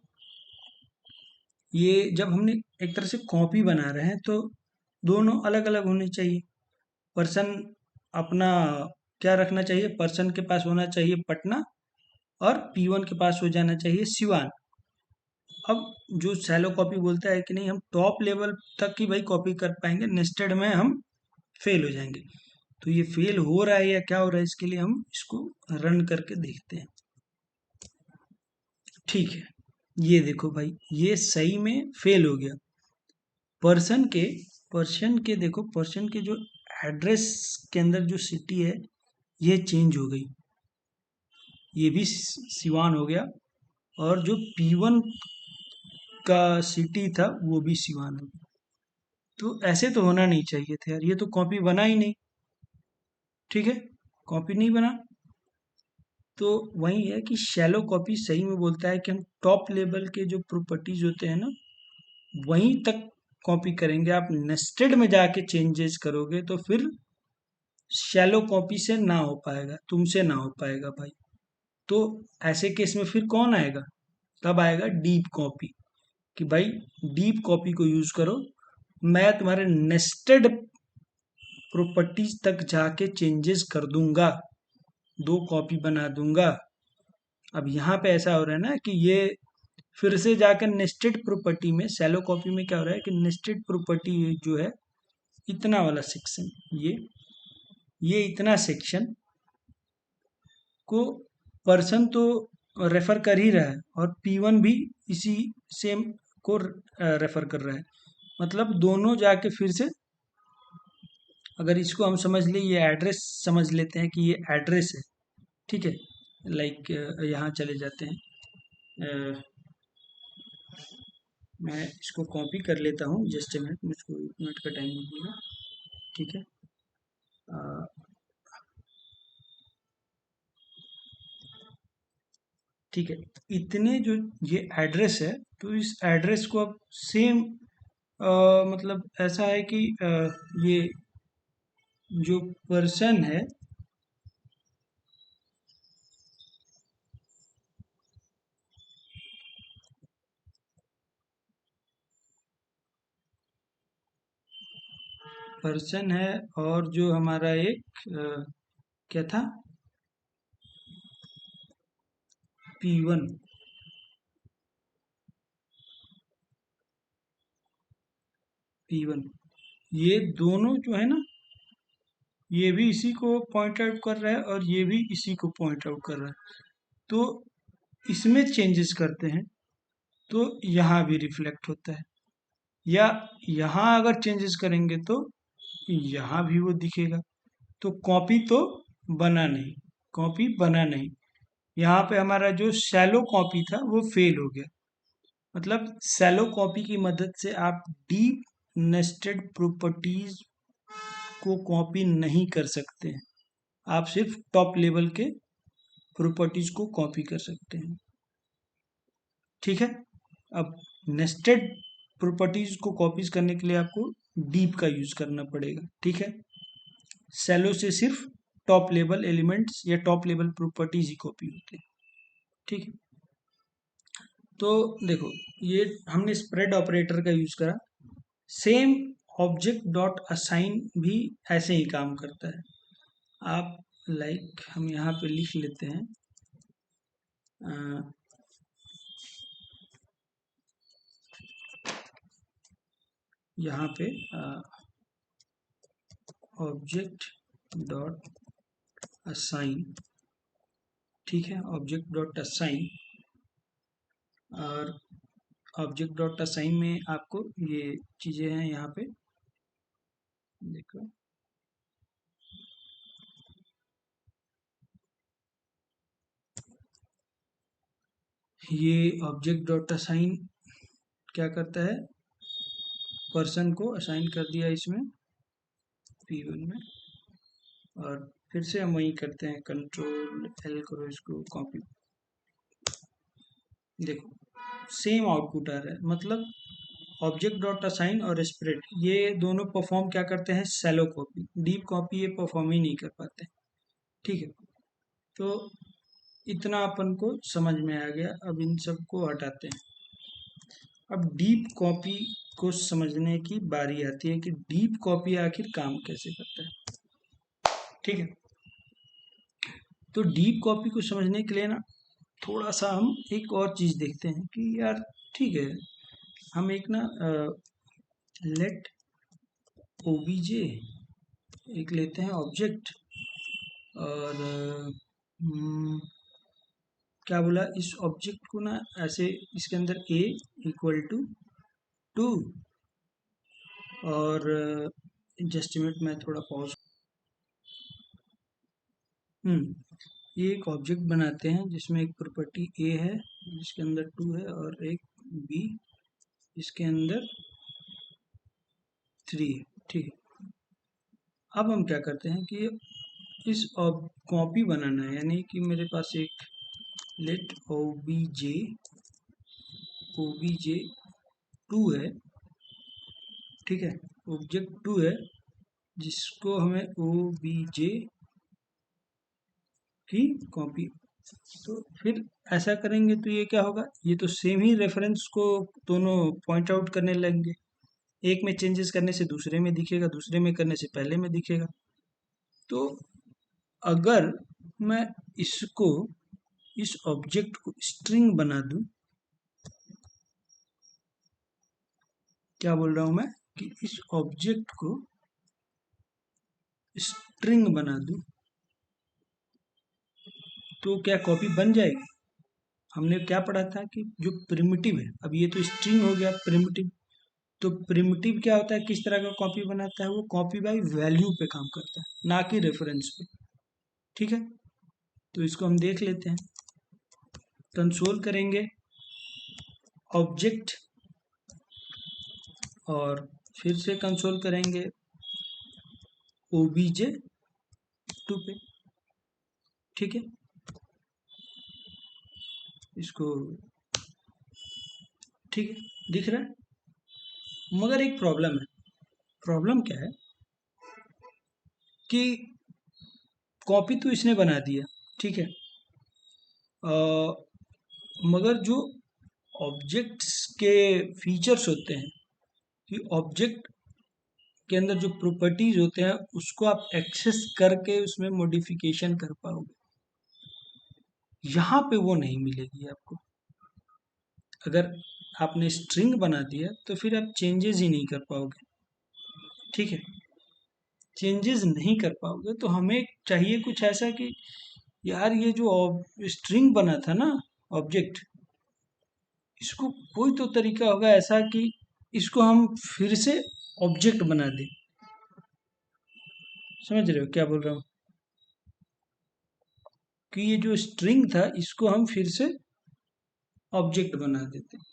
ये जब हमने एक तरह से कॉपी बना रहे हैं तो दोनों अलग अलग होने चाहिए। पर्सन अपना क्या रखना चाहिए, पर्सन के पास होना चाहिए पटना और P1 के पास हो जाना चाहिए सिवान। अब जो शैलो कॉपी बोलता है कि नहीं, हम टॉप लेवल तक ही भाई कॉपी कर पाएंगे, नेस्टेड में हम फेल हो जाएंगे। तो ये फेल हो रहा है या क्या हो रहा है, इसके लिए हम इसको रन करके देखते हैं। ठीक है, ये देखो भाई, ये सही में फेल हो गया। पर्सन के पर्सन के देखो, पर्सन के जो एड्रेस के अंदर जो सिटी है ये चेंज हो गई, ये भी सिवान हो गया, और जो P1 का सिटी था वो भी सिवान हो गया। तो ऐसे तो होना नहीं चाहिए था यार, ये तो कॉपी बना ही नहीं। ठीक है, कॉपी नहीं बना, तो वही है कि शैलो कॉपी सही में बोलता है कि हम टॉप लेवल के जो प्रॉपर्टीज होते हैं ना वहीं तक कॉपी करेंगे। आप नेस्टेड में जाके चेंजेस करोगे तो फिर शैलो कॉपी से ना हो पाएगा, तुमसे ना हो पाएगा भाई। तो ऐसे केस में फिर कौन आएगा, तब आएगा डीप कॉपी, कि भाई डीप कॉपी को यूज करो, मैं तुम्हारे नेस्टेड प्रॉपर्टीज तक जाके चेंजेस कर दूंगा, दो कॉपी बना दूंगा। अब यहाँ पे ऐसा हो रहा है ना कि ये फिर से जाकर नेस्टेड प्रॉपर्टी में, शैलो कॉपी में क्या हो रहा है कि नेस्टेड प्रॉपर्टी जो है, इतना वाला सेक्शन, ये इतना सेक्शन को पर्सन तो रेफर कर ही रहा है और P1 भी इसी सेम को रेफर कर रहा है। मतलब दोनों जाके फिर से, अगर इसको हम समझ ले, ये एड्रेस समझ लेते हैं कि ये एड्रेस है। ठीक है, लाइक यहाँ चले जाते हैं, अ, मैं इसको कॉपी कर लेता हूँ, जस्ट ए मिनट, मुझको 1 मिनट का टाइम मिलेगा। ठीक है, अ, ठीक है, इतने जो ये एड्रेस है, तो इस एड्रेस को अब सेम, मतलब ऐसा है कि ये जो पर्सन है, पर्सन है और जो हमारा एक क्या था, P1, P1, ये दोनों जो है ना, ये भी इसी को पॉइंट आउट कर रहा है और ये भी इसी को पॉइंट आउट कर रहा है। तो इसमें चेंजेस करते हैं तो यहाँ भी रिफ्लेक्ट होता है, या यहाँ अगर चेंजेस करेंगे तो यहाँ भी वो दिखेगा। तो कॉपी तो बना नहीं, कॉपी बना नहीं। यहाँ पे हमारा जो शैलो कॉपी था वो फेल हो गया। मतलब शैलो कॉपी की मदद से आप डीप नेस्टेड प्रॉपर्टीज को कॉपी नहीं कर सकते हैं। आप सिर्फ टॉप लेवल के प्रॉपर्टीज को कॉपी कर सकते हैं। ठीक है। अब नेस्टेड प्रॉपर्टीज को कॉपीज करने के लिए आपको डीप का यूज करना पड़ेगा। ठीक है। सेलो से सिर्फ टॉप लेवल एलिमेंट्स या टॉप लेवल प्रॉपर्टीज ही कॉपी होते हैं। ठीक है। तो देखो, ये हमने स्प्रेड ऑपरेटर का यूज करा। सेम ऑब्जेक्ट डॉट असाइन भी ऐसे ही काम करता है। आप हम यहाँ पे लिख लेते हैं, यहाँ पे ऑब्जेक्ट डॉट असाइन, ठीक है, ऑब्जेक्ट डॉट असाइन, और ऑब्जेक्ट डॉट असाइन में आपको ये चीज़ें हैं यहाँ पे देखो। ये ऑब्जेक्ट डॉट असाइन क्या करता है, पर्सन को असाइन कर दिया इसमें P1 में, और फिर से हम वही करते हैं, कंट्रोल L करो, इसको कॉपी। देखो सेम आउटपुट आ रहा है। मतलब ऑब्जेक्ट डॉट असाइन और स्प्रेड ये दोनों परफॉर्म क्या करते हैं, शैलो कॉपी। डीप कॉपी ये परफॉर्म ही नहीं कर पाते। ठीक है। तो इतना अपन को समझ में आ गया। अब इन सब को हटाते हैं। अब डीप कॉपी को समझने की बारी आती है कि डीप कॉपी आखिर काम कैसे करता है। ठीक है। तो डीप कॉपी को समझने के लिए ना, थोड़ा सा हम एक और चीज देखते हैं कि यार ठीक है, हम एक ना लेट ओबीजे एक लेते हैं ऑब्जेक्ट, और क्या बोला, इस ऑब्जेक्ट को ना ऐसे इसके अंदर a इक्वल टू 2, और जस्ट मिनट मैं थोड़ा पॉज। ये एक ऑब्जेक्ट बनाते हैं जिसमें एक प्रॉपर्टी a है जिसके अंदर 2 है, और एक b जिसके अंदर 3 है। ठीक है। अब हम क्या करते हैं कि इस कॉपी बनाना है, यानी कि मेरे पास एक लेट ओबीजे 2 है। ठीक है। ऑब्जेक्ट 2 है जिसको हमें ओबीजे की कॉपी। तो फिर ऐसा करेंगे तो ये क्या होगा, ये तो सेम ही रेफरेंस को दोनों पॉइंट आउट करने लगेंगे। एक में चेंजेस करने से दूसरे में दिखेगा, दूसरे में करने से पहले में दिखेगा। तो अगर मैं इसको, इस ऑब्जेक्ट को स्ट्रिंग बना दूं, क्या बोल रहा हूं मैं, कि इस ऑब्जेक्ट को स्ट्रिंग बना दूं, तो क्या कॉपी बन जाएगी। हमने क्या पढ़ा था कि जो प्रिमिटिव है, अब ये तो स्ट्रिंग हो गया प्रिमिटिव, तो प्रिमिटिव क्या होता है, किस तरह का कॉपी बनाता है, वो कॉपी बाय वैल्यू पे काम करता है, ना कि रेफरेंस पे। ठीक है। तो इसको हम देख लेते हैं, कंसोल करेंगे ऑब्जेक्ट, और फिर से कंसोल करेंगे ओबीजे 2 पे। ठीक है। इसको, ठीक है, दिख रहा है। मगर एक प्रॉब्लम है। प्रॉब्लम क्या है कि कॉपी तो इसने बना दिया, ठीक है, मगर जो ऑब्जेक्ट्स के फीचर्स होते हैं, कि ऑब्जेक्ट के अंदर जो प्रॉपर्टीज होते हैं उसको आप एक्सेस करके उसमें मॉडिफिकेशन कर पाओगे। यहाँ पे वो नहीं मिलेगी आपको। अगर आपने स्ट्रिंग बना दिया तो फिर आप चेंजेस ही नहीं कर पाओगे। ठीक है, चेंजेस नहीं कर पाओगे तो हमें चाहिए कुछ ऐसा कि यार ये जो स्ट्रिंग बना था ना, ऑब्जेक्ट, इसको कोई तो तरीका होगा ऐसा कि इसको हम फिर से ऑब्जेक्ट बना दें। समझ रहे हो क्या बोल रहा हूँ? कि ये जो स्ट्रिंग था इसको हम फिर से ऑब्जेक्ट बना देते हैं।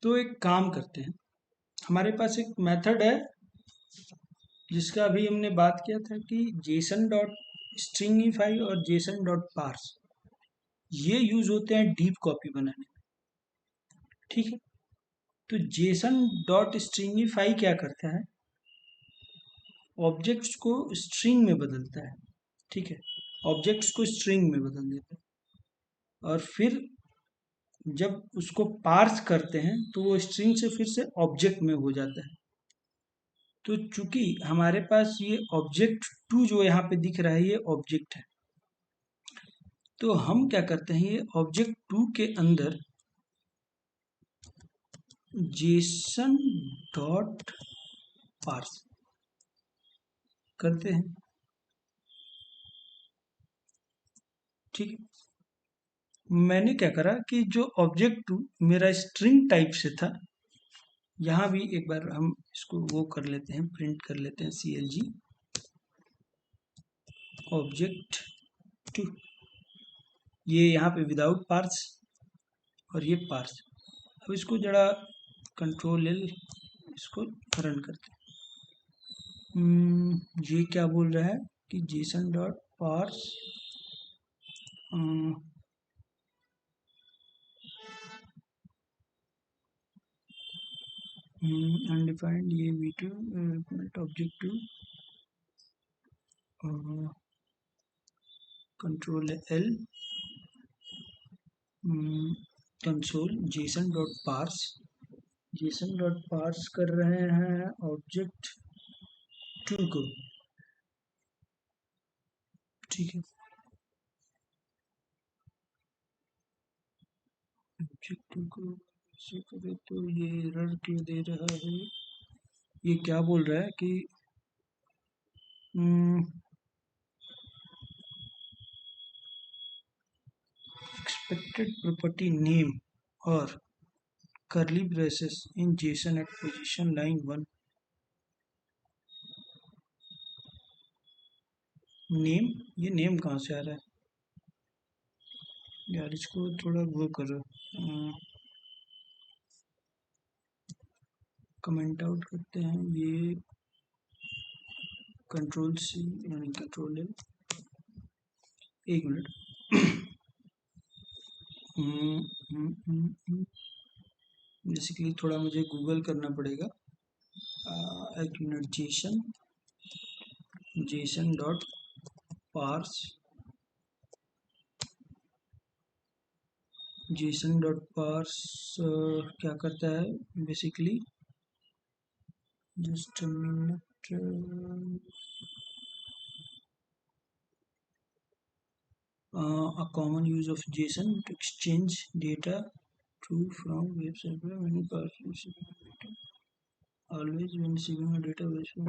तो एक काम करते हैं, हमारे पास एक मेथड है जिसका अभी हमने बात किया था कि जेसन डॉट स्ट्रिंगिफाई और जेसन डॉट पार्स, ये यूज होते हैं डीप कॉपी बनाने में। ठीक है, तो जेसन डॉट स्ट्रिंगिफाई क्या करता है, ऑब्जेक्ट्स को स्ट्रिंग में बदलता है। ठीक है, ऑब्जेक्ट्स को स्ट्रिंग में बदल देता है और फिर जब उसको पार्स करते हैं तो वो स्ट्रिंग से फिर से ऑब्जेक्ट में हो जाता है। तो चूंकि हमारे पास ये ऑब्जेक्ट टू जो यहाँ पे दिख रहा है ये ऑब्जेक्ट है, तो हम क्या करते हैं, ये ऑब्जेक्ट टू के अंदर जेसन डॉट पार्स करते हैं। ठीक है, मैंने क्या करा कि जो ऑब्जेक्ट टू मेरा स्ट्रिंग टाइप से था, यहाँ भी एक बार हम इसको वो कर लेते हैं, प्रिंट कर लेते हैं CLG ऑब्जेक्ट टू, ये यहाँ पे विदाउट पार्स और ये पार्स। अब इसको जरा कंट्रोल L, इसको रन करते हैं। ये क्या बोल रहा है कि जेसन डॉट पार्स अनडिफाइंड ये v2 object two control L console JSON dot parse, JSON dot parse कर रहे हैं ऑब्जेक्ट टू को। ठीक है, ऑब्जेक्ट टू को ऐसे करें तो ये एरर क्यों दे रहा है, ये क्या बोल रहा है कि एक्सपेक्टेड प्रॉपर्टी नेम और curly braces in JSON at position line 1। Name, ये नेम कहाँ से आ रहा है यार, इसको थोड़ा वो करो, कमेंट आउट करते हैं। ये कंट्रोल C यानी कंट्रोल L, एक मिनट। बेसिकली थोड़ा मुझे गूगल करना पड़ेगा। एक minute, JSON, JSON dot parse, JSON dot parse क्या करता है basically, just a minute, a common use of JSON to exchange data to from web server when always when receiving a database from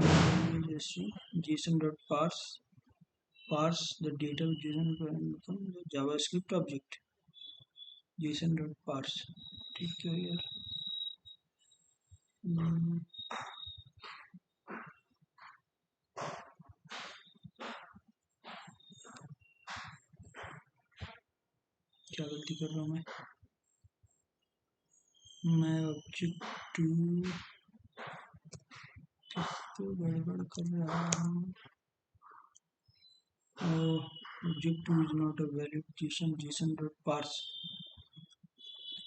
JSON dot parse the data with JSON and become the JavaScript object JSON dot parse। ठीक है यार, क्या गलती कर रहा हूँ मैं object to तो गड़बड़ कर रहा हूँ। Object two is not a valid JSON JSON dot parse,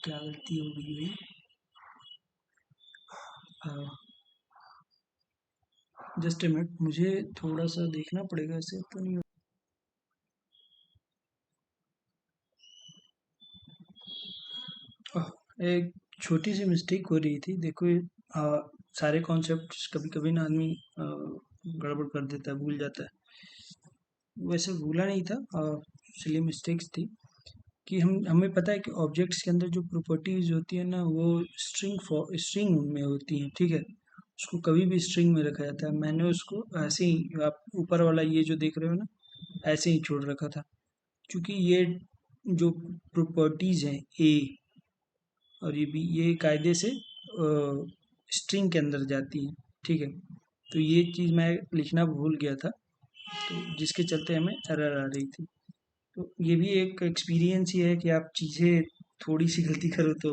क्या गलती हो गई भाई, जस्ट ए मिनट, मुझे थोड़ा सा देखना पड़ेगा, ऐसे तो नहीं। एक छोटी सी मिस्टेक हो रही थी, देखो सारे कॉन्सेप्ट कभी कभी ना आदमी गड़बड़ कर देता है, भूल जाता है। वैसे भूला नहीं था, सिली मिस्टेक्स थी कि हमें पता है कि ऑब्जेक्ट्स के अंदर जो प्रॉपर्टीज होती है ना वो स्ट्रिंग में होती हैं, ठीक है। उसको कभी भी स्ट्रिंग में रखा जाता है। मैंने उसको ऐसे ही, आप ऊपर वाला ये जो देख रहे हो ना, ऐसे ही छोड़ रखा था, क्योंकि ये जो प्रॉपर्टीज हैं ए और ये बी, ये कायदे से स्ट्रिंग के अंदर जाती हैं, ठीक है। तो ये चीज़ मैं लिखना भूल गया था, तो जिसके चलते हमें एरर आ रही थी। तो ये भी एक एक्सपीरियंस ही है कि आप चीज़ें थोड़ी सी गलती करो तो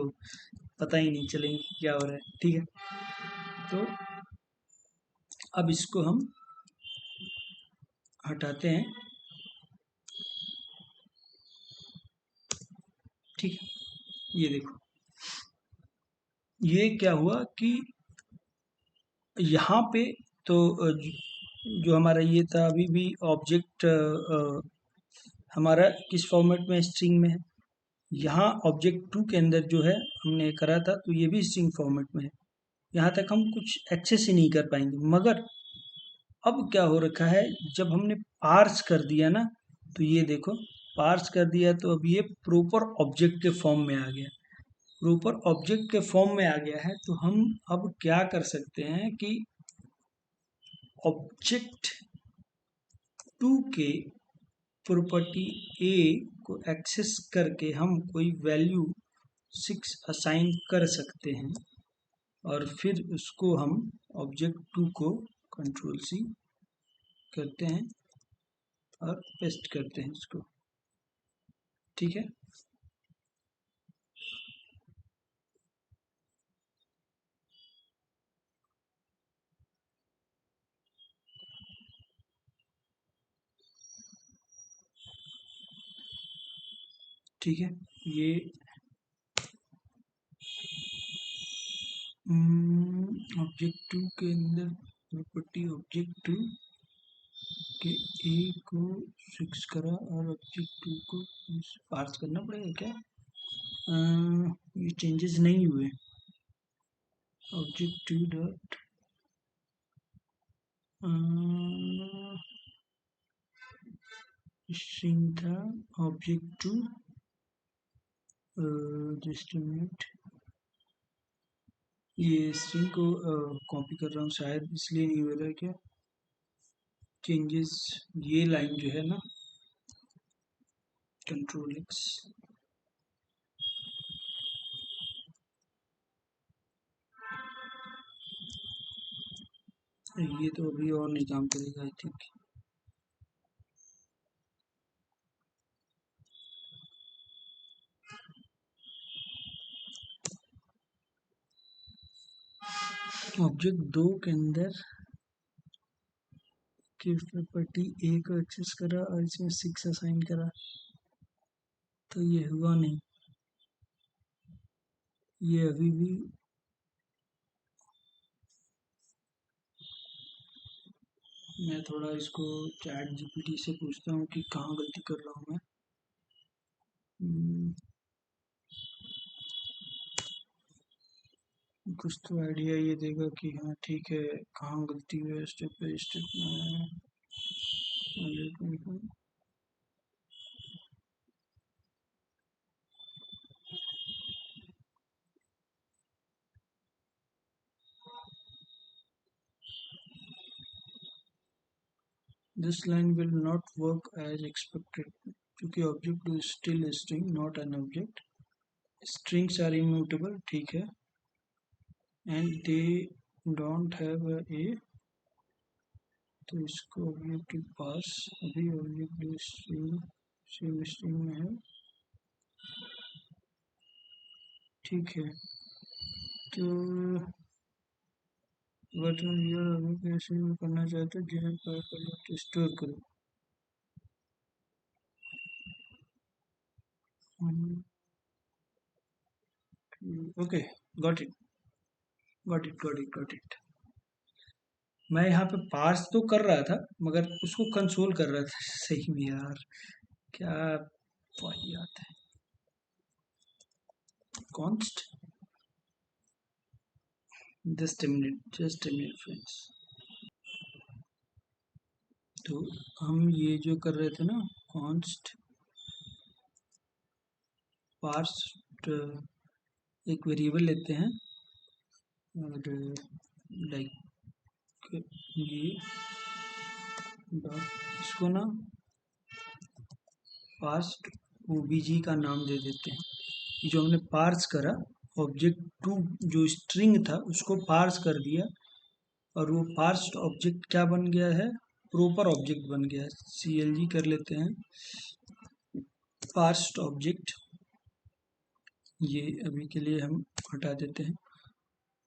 पता ही नहीं चलेंगी क्या हो रहा है, ठीक है। तो अब इसको हम हटाते हैं, ठीक है। ये देखो, ये क्या हुआ कि यहाँ पे तो जो हमारा ये था अभी भी ऑब्जेक्ट हमारा किस फॉर्मेट में, स्ट्रिंग में है। यहाँ ऑब्जेक्ट टू के अंदर जो है हमने करा था, तो ये भी स्ट्रिंग फॉर्मेट में है। यहाँ तक हम कुछ एक्सेस ही नहीं कर पाएंगे। मगर अब क्या हो रखा है, जब हमने पार्स कर दिया ना, तो ये देखो, पार्स कर दिया तो अब ये प्रॉपर ऑब्जेक्ट के फॉर्म में आ गया। प्रॉपर ऑब्जेक्ट के फॉर्म में आ गया है, तो हम अब क्या कर सकते हैं कि ऑब्जेक्ट टू के प्रॉपर्टी ए को एक्सेस करके हम कोई वैल्यू 6 असाइन कर सकते हैं, और फिर उसको हम ऑब्जेक्ट टू को कंट्रोल सी करते हैं और पेस्ट करते हैं इसको, ठीक है। ठीक है, ये ऑब्जेक्ट टू के अंदर प्रॉपर्टी ऑब्जेक्ट टू के ए को 6 करा और ऑब्जेक्ट टू को पार्स करना पड़ेगा क्या? ये चेंजेस नहीं हुए। ऑब्जेक्ट टू डॉट स्ट्रिंग था ऑब्जेक्ट टू, जस्ट मिनट, ये स्ट्रिंग को कॉपी कर रहा हूँ, शायद इसलिए नहीं हो रहा है क्या चेंजेस। ये लाइन जो है ना, कंट्रोल एक्स, ये तो अभी और नहीं काम करेगा आई थिंक। ऑब्जेक्ट दो के अंदर की प्रॉपर्टी ए को एक्सेस करा और इसमें 6 असाइन करा, तो ये हुआ नहीं। ये अभी भी मैं थोड़ा इसको चैट जीपीटी से पूछता हूँ कि कहाँ गलती कर रहा हूँ मैं। कुछ तो आइडिया ये देगा कि हाँ ठीक है, कहाँ गलती हुई है, स्टेप बाई स्टेप में। This line will not work as expected, क्योंकि object is still string not an object. Strings are immutable, ठीक है, and they don't have a, तो इसको ऑब्जेक्ट के पास अभी ऑब्जेक्ट स्ट्रिंग सेम स्ट्रिंग में है, ठीक है। तो बटन यूर अभी कैसे करना चाहते हो, जिन्हें पर कर स्टोर करो। Okay, got it, got it, got it, got it. मैं यहाँ पे पार्स तो कर रहा था, मगर उसको कंसोल कर रहा था सही में यार, क्या बात है। Const just a minute friends. तो हम ये जो कर रहे थे ना, कॉन्स्ट पार्स्ट, एक वेरिएबल लेते हैं और लाइक ये डॉट, इसको ना पार्स्ट ओबीजी का नाम दे देते हैं। ये जो हमने पार्स करा, ऑब्जेक्ट टू जो स्ट्रिंग था उसको पार्स कर दिया, और वो पार्स्ड ऑब्जेक्ट क्या बन गया है, प्रॉपर ऑब्जेक्ट बन गया है। CLG कर लेते हैं पार्स्ड ऑब्जेक्ट, ये अभी के लिए हम हटा देते हैं।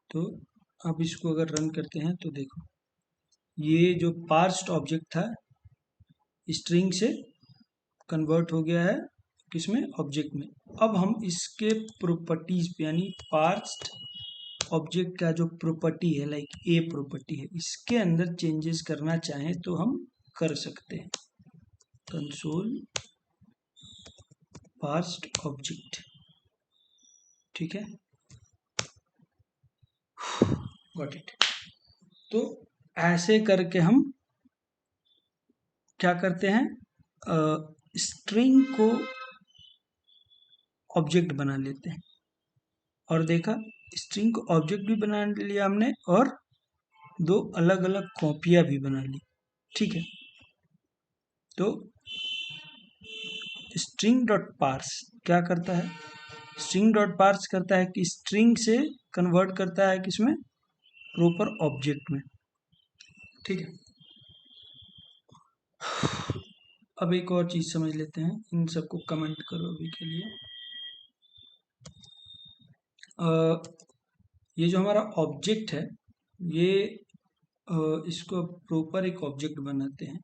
तो अब इसको अगर रन करते हैं तो देखो, ये जो पार्स्ड ऑब्जेक्ट था स्ट्रिंग से कन्वर्ट हो गया है किसमें, ऑब्जेक्ट में। अब हम इसके प्रॉपर्टीज पे, यानी पार्स्ड ऑब्जेक्ट का जो प्रॉपर्टी है, लाइक ए प्रॉपर्टी है, इसके अंदर चेंजेस करना चाहें तो हम कर सकते हैं। कंसोल पार्स्ड ऑब्जेक्ट, ठीक है, गॉट इट। तो ऐसे करके हम क्या करते हैं, स्ट्रिंग को ऑब्जेक्ट बना लेते हैं। और देखा, स्ट्रिंग को ऑब्जेक्ट भी बना लिया हमने, और दो अलग अलग कॉपियां भी बना ली, ठीक है। तो स्ट्रिंग डॉट पार्स क्या करता है, स्ट्रिंग डॉट पार्स करता है कि स्ट्रिंग से कन्वर्ट करता है किसमें, प्रॉपर ऑब्जेक्ट में, ठीक है। अब एक और चीज समझ लेते हैं, इन सबको कमेंट करो अभी के लिए। ये जो हमारा ऑब्जेक्ट है, ये इसको प्रॉपर एक ऑब्जेक्ट बनाते हैं,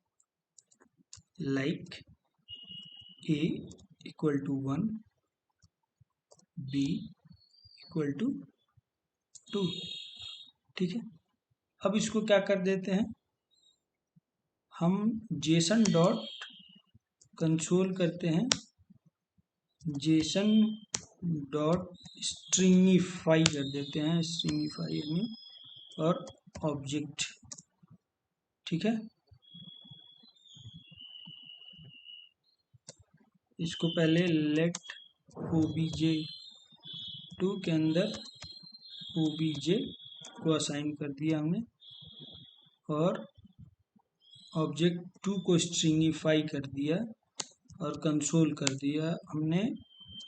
like A equal to 1, B equal to 2, ठीक है। अब इसको क्या कर देते हैं, हम जेसन डॉट कंसोल करते हैं, जेसन डॉट स्ट्रिंगिफाई कर देते हैं, स्ट्रिंगिफाई यानी, और ऑब्जेक्ट, ठीक है। इसको पहले लेट obj2 के अंदर obj को असाइन कर दिया हमने, और ऑब्जेक्ट 2 को स्ट्रिंगिफाई कर दिया और कंसोल कर दिया हमने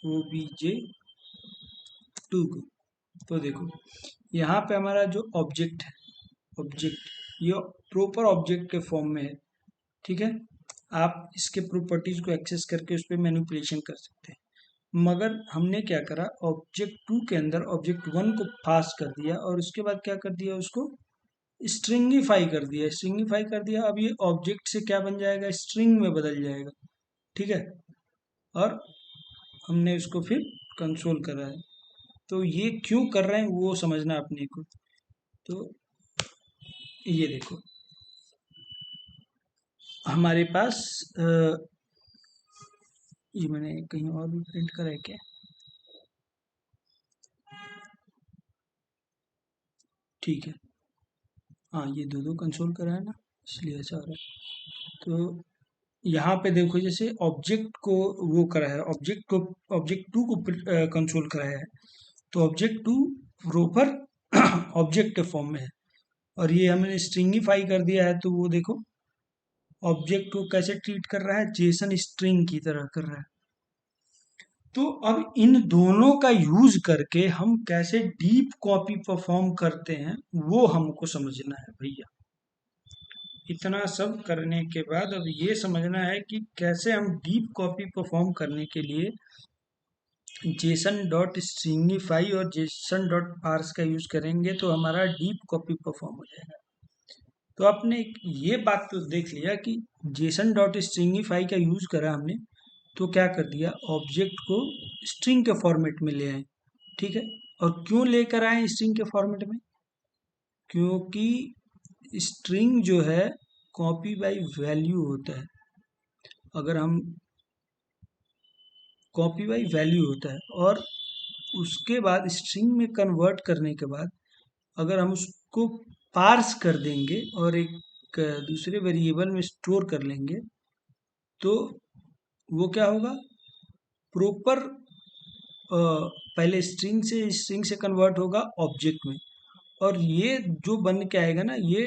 obj2 को। तो देखो यहाँ पे हमारा जो ऑब्जेक्ट है, ऑब्जेक्ट ये प्रॉपर ऑब्जेक्ट के फॉर्म में है, ठीक है। आप इसके प्रॉपर्टीज को एक्सेस करके उस पर मैनिपुलेशन कर सकते हैं। मगर हमने क्या करा, ऑब्जेक्ट 2 के अंदर ऑब्जेक्ट 1 को पास कर दिया, और उसके बाद क्या कर दिया, उसको स्ट्रिंगिफाई कर दिया, स्ट्रिंगिफाई कर दिया। अब ये ऑब्जेक्ट से क्या बन जाएगा, स्ट्रिंग में बदल जाएगा, ठीक है। और हमने उसको फिर कंसोल करा है। तो ये क्यों कर रहे हैं वो समझना अपने को। तो ये देखो हमारे पास ये मैंने कहीं और भी प्रिंट करा है क्या, ठीक है, हाँ ये दो कंसोल करा है ना, इसलिए ऐसा हो रहा है। तो यहाँ पे देखो, जैसे ऑब्जेक्ट को वो करा है, ऑब्जेक्ट टू को कंसोल कराया है, तो ऑब्जेक्ट टू प्रॉपर ऑब्जेक्ट के फॉर्म में है, और ये हमने स्ट्रिंगिफाई कर दिया है। तो वो देखो ऑब्जेक्ट को कैसे ट्रीट कर रहा है, जेसन स्ट्रिंग की तरह कर रहा है। तो अब इन दोनों का यूज करके हम कैसे डीप कॉपी परफॉर्म करते हैं वो हमको समझना है भैया। इतना सब करने के बाद अब ये समझना है कि कैसे हम डीप कॉपी परफॉर्म करने के लिए जेसन डॉट स्ट्रिंगिफाई और जेसन डॉट पार्स का यूज करेंगे तो हमारा डीप कॉपी परफॉर्म हो जाएगा। तो आपने ये बात तो देख लिया कि जेसन डॉट स्ट्रिंगिफाई का यूज करा हमने, तो क्या कर दिया, ऑब्जेक्ट को स्ट्रिंग के फॉर्मेट में ले आए, ठीक है। और क्यों लेकर आए स्ट्रिंग के फॉर्मेट में, क्योंकि स्ट्रिंग जो है कॉपी बाय वैल्यू होता है। अगर हम कॉपी बाय वैल्यू होता है, और उसके बाद स्ट्रिंग में कन्वर्ट करने के बाद अगर हम उसको पार्स कर देंगे और एक दूसरे वेरिएबल में स्टोर कर लेंगे तो वो क्या होगा, प्रॉपर पहले स्ट्रिंग से कन्वर्ट होगा ऑब्जेक्ट में। और ये जो बन के आएगा ना, ये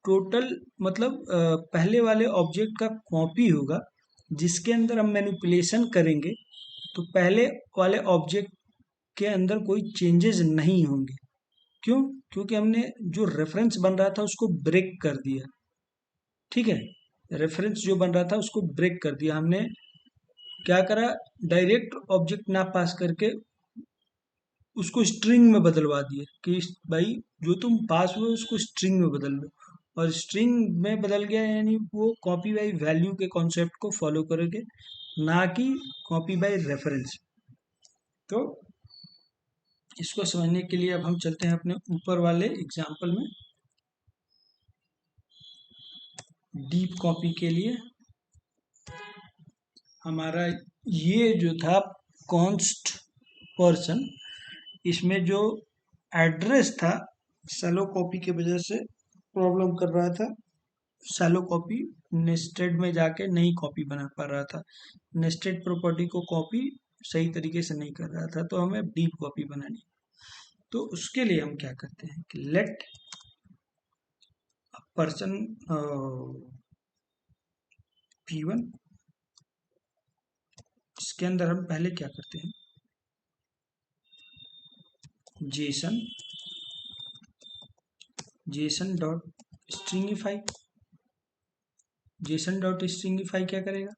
टोटल मतलब पहले वाले ऑब्जेक्ट का कॉपी होगा, जिसके अंदर हम मैनिपुलेशन करेंगे तो पहले वाले ऑब्जेक्ट के अंदर कोई चेंजेस नहीं होंगे। क्यों? क्योंकि हमने जो रेफरेंस बन रहा था उसको ब्रेक कर दिया। ठीक है, रेफरेंस जो बन रहा था उसको ब्रेक कर दिया हमने। क्या करा, डायरेक्ट ऑब्जेक्ट ना पास करके उसको स्ट्रिंग में बदलवा दिए कि भाई जो तुम पास हुए उसको स्ट्रिंग में बदल लो। और स्ट्रिंग में बदल गया यानी वो कॉपी बाई वैल्यू के कॉन्सेप्ट को फॉलो करोगे, ना कि कॉपी बाई रेफरेंस। तो इसको समझने के लिए अब हम चलते हैं अपने ऊपर वाले एग्जाम्पल में, डीप कॉपी के लिए। हमारा ये जो था कॉन्स्ट पर्सन, इसमें जो एड्रेस था शैलो कॉपी की वजह से प्रॉब्लम कर रहा था। शैलो कॉपी नेस्टेड में जाके नई कॉपी बना पा रहा था, नेस्टेड प्रॉपर्टी को कॉपी सही तरीके से नहीं कर रहा था, तो हमें डीप कॉपी बनानी। तो उसके लिए हम क्या करते हैं कि लेट पर्सन P1, इसके अंदर हम पहले क्या करते हैं, Jason JSON dot stringify. Jason dot stringify क्या करेगा,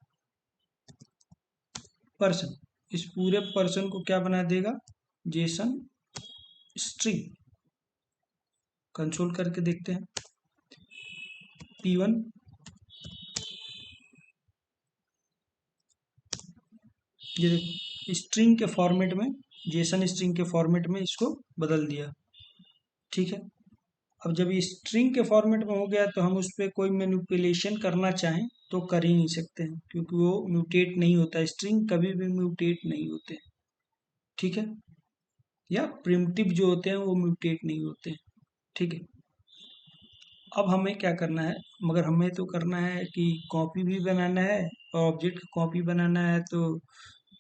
पर्सन, इस पूरे पर्सन को क्या बना देगा, जेसन स्ट्रिंग। कंसोल करके देखते हैं, P1 ये स्ट्रिंग के फॉर्मेट में, जेसन स्ट्रिंग के फॉर्मेट में इसको बदल दिया। ठीक है, अब जब ये स्ट्रिंग के फॉर्मेट में हो गया तो हम उस पर कोई मैनिपुलेशन करना चाहें तो कर ही नहीं सकते हैं, क्योंकि वो म्यूटेट नहीं होता, स्ट्रिंग कभी भी म्यूटेट नहीं होते। ठीक है, या प्रिमिटिव जो होते हैं वो म्यूटेट नहीं होते। ठीक है, अब हमें क्या करना है, मगर हमें तो करना है कि कॉपी भी बनाना है और ऑब्जेक्ट की कॉपी बनाना है, तो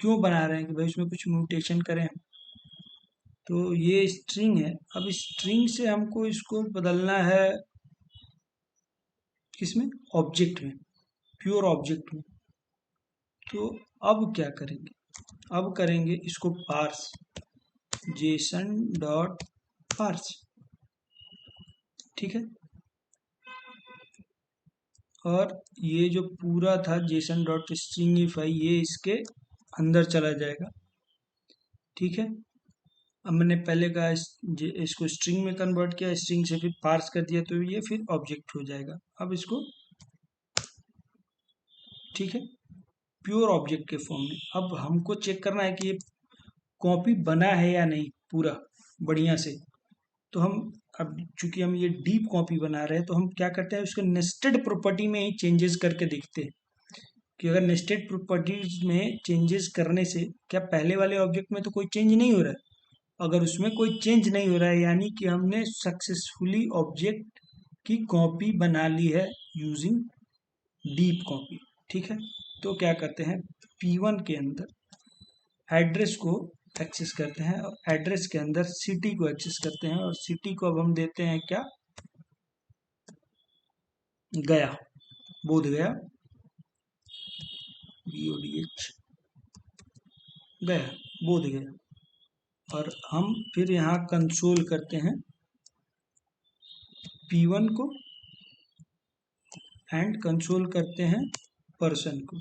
क्यों बना रहे हैं कि भाई उसमें कुछ म्यूटेशन करें हम। तो ये स्ट्रिंग है, अब स्ट्रिंग से हमको इसको बदलना है किसमें, ऑब्जेक्ट में, प्योर ऑब्जेक्ट में। तो अब क्या करेंगे, अब करेंगे इसको पार्स, जेसन डॉट पार्स। ठीक है, और ये जो पूरा था जेसन डॉट स्ट्रिंगिफाई ये इसके अंदर चला जाएगा। ठीक है, अब मैंने पहले कहा इसको स्ट्रिंग में कन्वर्ट किया, स्ट्रिंग से फिर पार्स कर दिया, तो ये फिर ऑब्जेक्ट हो जाएगा। अब इसको, ठीक है, प्योर ऑब्जेक्ट के फॉर्म में। अब हमको चेक करना है कि ये कॉपी बना है या नहीं पूरा बढ़िया से। तो हम, अब चूंकि हम ये डीप कॉपी बना रहे हैं तो हम क्या करते हैं, उसके नेस्टेड प्रॉपर्टी में ही चेंजेस करके देखते हैं कि अगर नेस्टेड प्रॉपर्टीज में चेंजेस करने से क्या पहले वाले ऑब्जेक्ट में तो कोई चेंज नहीं हो रहा है। अगर उसमें कोई चेंज नहीं हो रहा है यानी कि हमने सक्सेसफुली ऑब्जेक्ट की कॉपी बना ली है यूजिंग डीप कॉपी। ठीक है, तो क्या करते हैं, P1 के अंदर एड्रेस को एक्सेस करते हैं और एड्रेस के अंदर सिटी को एक्सेस करते हैं, और सिटी को अब हम देते हैं क्या, गया, बोध गया, BODH, गया, बोध गया। और हम फिर यहाँ कंसोल करते हैं P1 को एंड कंसोल करते हैं पर्सन को।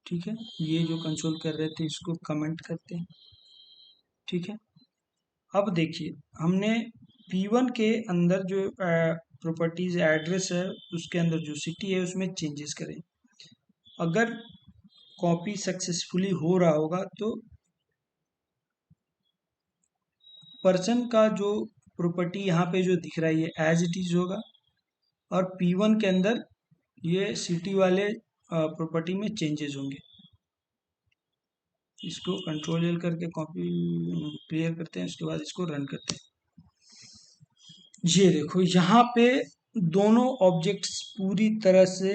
ठीक है, ये जो कंसोल कर रहे थे इसको कमेंट करते हैं। ठीक है, अब देखिए हमने P1 के अंदर जो प्रॉपर्टीज एड्रेस है उसके अंदर जो सिटी है उसमें चेंजेस करें। अगर कॉपी सक्सेसफुली हो रहा होगा तो पर्सन का जो प्रॉपर्टी यहाँ पे जो दिख रहा है ये एज इट इज होगा, और P1 के अंदर ये सिटी वाले प्रॉपर्टी में चेंजेस होंगे। इसको कंट्रोल एल करके कॉपी क्लियर करते हैं, उसके बाद इसको रन करते हैं। ये देखो यहाँ पे दोनों ऑब्जेक्ट्स पूरी तरह से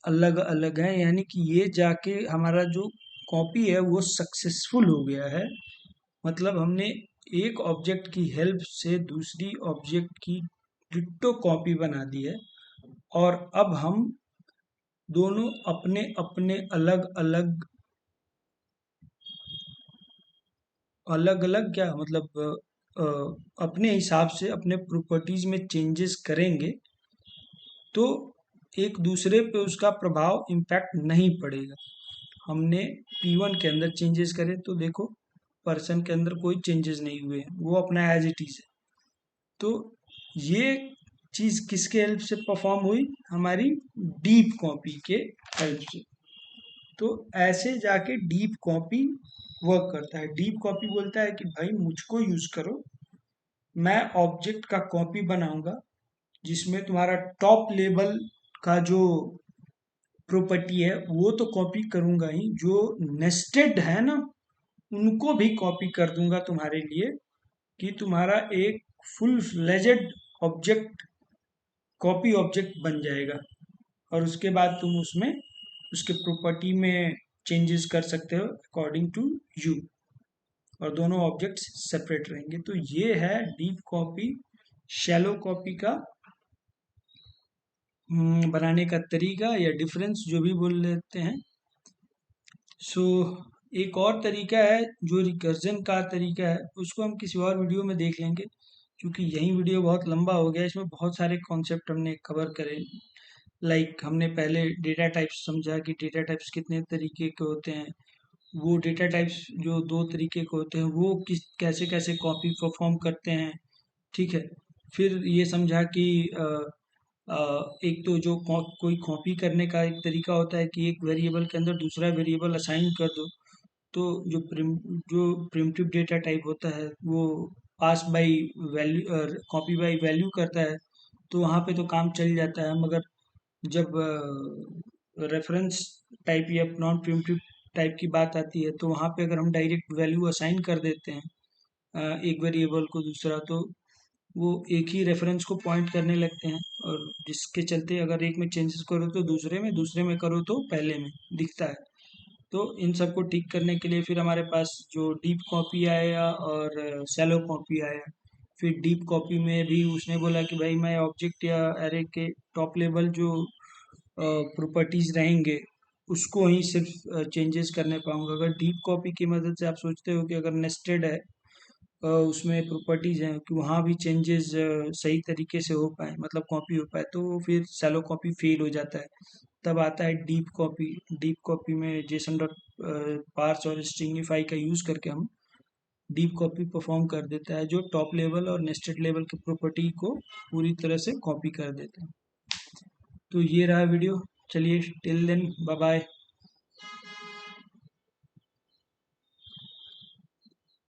अलग अलग हैं, यानी कि ये जाके हमारा जो कॉपी है वो सक्सेसफुल हो गया है। मतलब हमने एक ऑब्जेक्ट की हेल्प से दूसरी ऑब्जेक्ट की डिट्टो कॉपी बना दी है। और अब हम दोनों अपने अपने अलग अलग अलग अलग क्या मतलब अपने हिसाब से अपने प्रॉपर्टीज में चेंजेस करेंगे, तो एक दूसरे पे उसका प्रभाव इम्पैक्ट नहीं पड़ेगा। हमने P1 के अंदर चेंजेस करे तो देखो पर्सन के अंदर कोई चेंजेस नहीं हुए हैं, वो अपना एज इट इज है। तो ये चीज किसके हेल्प से परफॉर्म हुई? हमारी डीप कॉपी के हेल्प से। तो ऐसे जाके डीप कॉपी वर्क करता है। डीप कॉपी बोलता है कि भाई मुझको यूज करो, मैं ऑब्जेक्ट का कॉपी बनाऊंगा जिसमें तुम्हारा टॉप लेवल का जो प्रॉपर्टी है वो तो कॉपी करूंगा ही, जो नेस्टेड है ना उनको भी कॉपी कर दूंगा तुम्हारे लिए, कि तुम्हारा एक full fledged object copy object बन जाएगा। और उसके बाद तुम उसमें उसके प्रॉपर्टी में चेंजेस कर सकते हो अकॉर्डिंग टू यू, और दोनों ऑब्जेक्ट्स सेपरेट रहेंगे। तो ये है डीप कॉपी शैलो कॉपी का बनाने का तरीका या डिफरेंस जो भी बोल लेते हैं। सो एक और तरीका है जो रिकर्जन का तरीका है, उसको हम किसी और वीडियो में देख लेंगे, क्योंकि यही वीडियो बहुत लंबा हो गया। इसमें बहुत सारे कॉन्सेप्ट हमने कवर करे। लाइक हमने पहले डेटा टाइप्स समझा कि डेटा टाइप्स कितने तरीके के होते हैं, वो डेटा टाइप्स जो दो तरीके के होते हैं वो किस कैसे कैसे कॉपी परफॉर्म करते हैं, ठीक है। फिर ये समझा कि एक तो जो कोई कॉपी करने का एक तरीका होता है कि एक वेरिएबल के अंदर दूसरा वेरिएबल असाइन कर दो। तो जो प्रिमिटिव डेटा टाइप होता है वो pass by value copy by value करता है, तो वहाँ पे तो काम चल जाता है। मगर जब रेफरेंस टाइप या नॉन प्रिमिटिव टाइप की बात आती है, तो वहाँ पे अगर हम डायरेक्ट वैल्यू असाइन कर देते हैं एक वेरिएबल को दूसरा, तो वो एक ही रेफरेंस को पॉइंट करने लगते हैं, और जिसके चलते अगर एक में चेंजेस करो तो दूसरे में करो तो पहले में दिखता है। तो इन सबको ठीक करने के लिए फिर हमारे पास जो डीप कॉपी आया और शैलो कॉपी आया। फिर डीप कॉपी में भी उसने बोला कि भाई मैं ऑब्जेक्ट या एरे के टॉप लेवल जो प्रॉपर्टीज रहेंगे उसको ही सिर्फ चेंजेस करने पाऊंगा। अगर डीप कॉपी की मदद से आप सोचते हो कि अगर नेस्टेड है उसमें प्रॉपर्टीज हैं कि वहाँ भी चेंजेस सही तरीके से हो पाए, मतलब कॉपी हो पाए, तो फिर शैलो कॉपी फेल हो जाता है। तब आता है डीप कॉपी। डीप कॉपी में जेसन डॉट पार्स और स्ट्रिंगिफाई का यूज़ करके हम डीप कॉपी परफॉर्म कर देता है, जो टॉप लेवल और नेस्टेड लेवल की प्रॉपर्टी को पूरी तरह से कॉपी कर देता है। तो ये रहा वीडियो। चलिए टिल देन बाय बाय।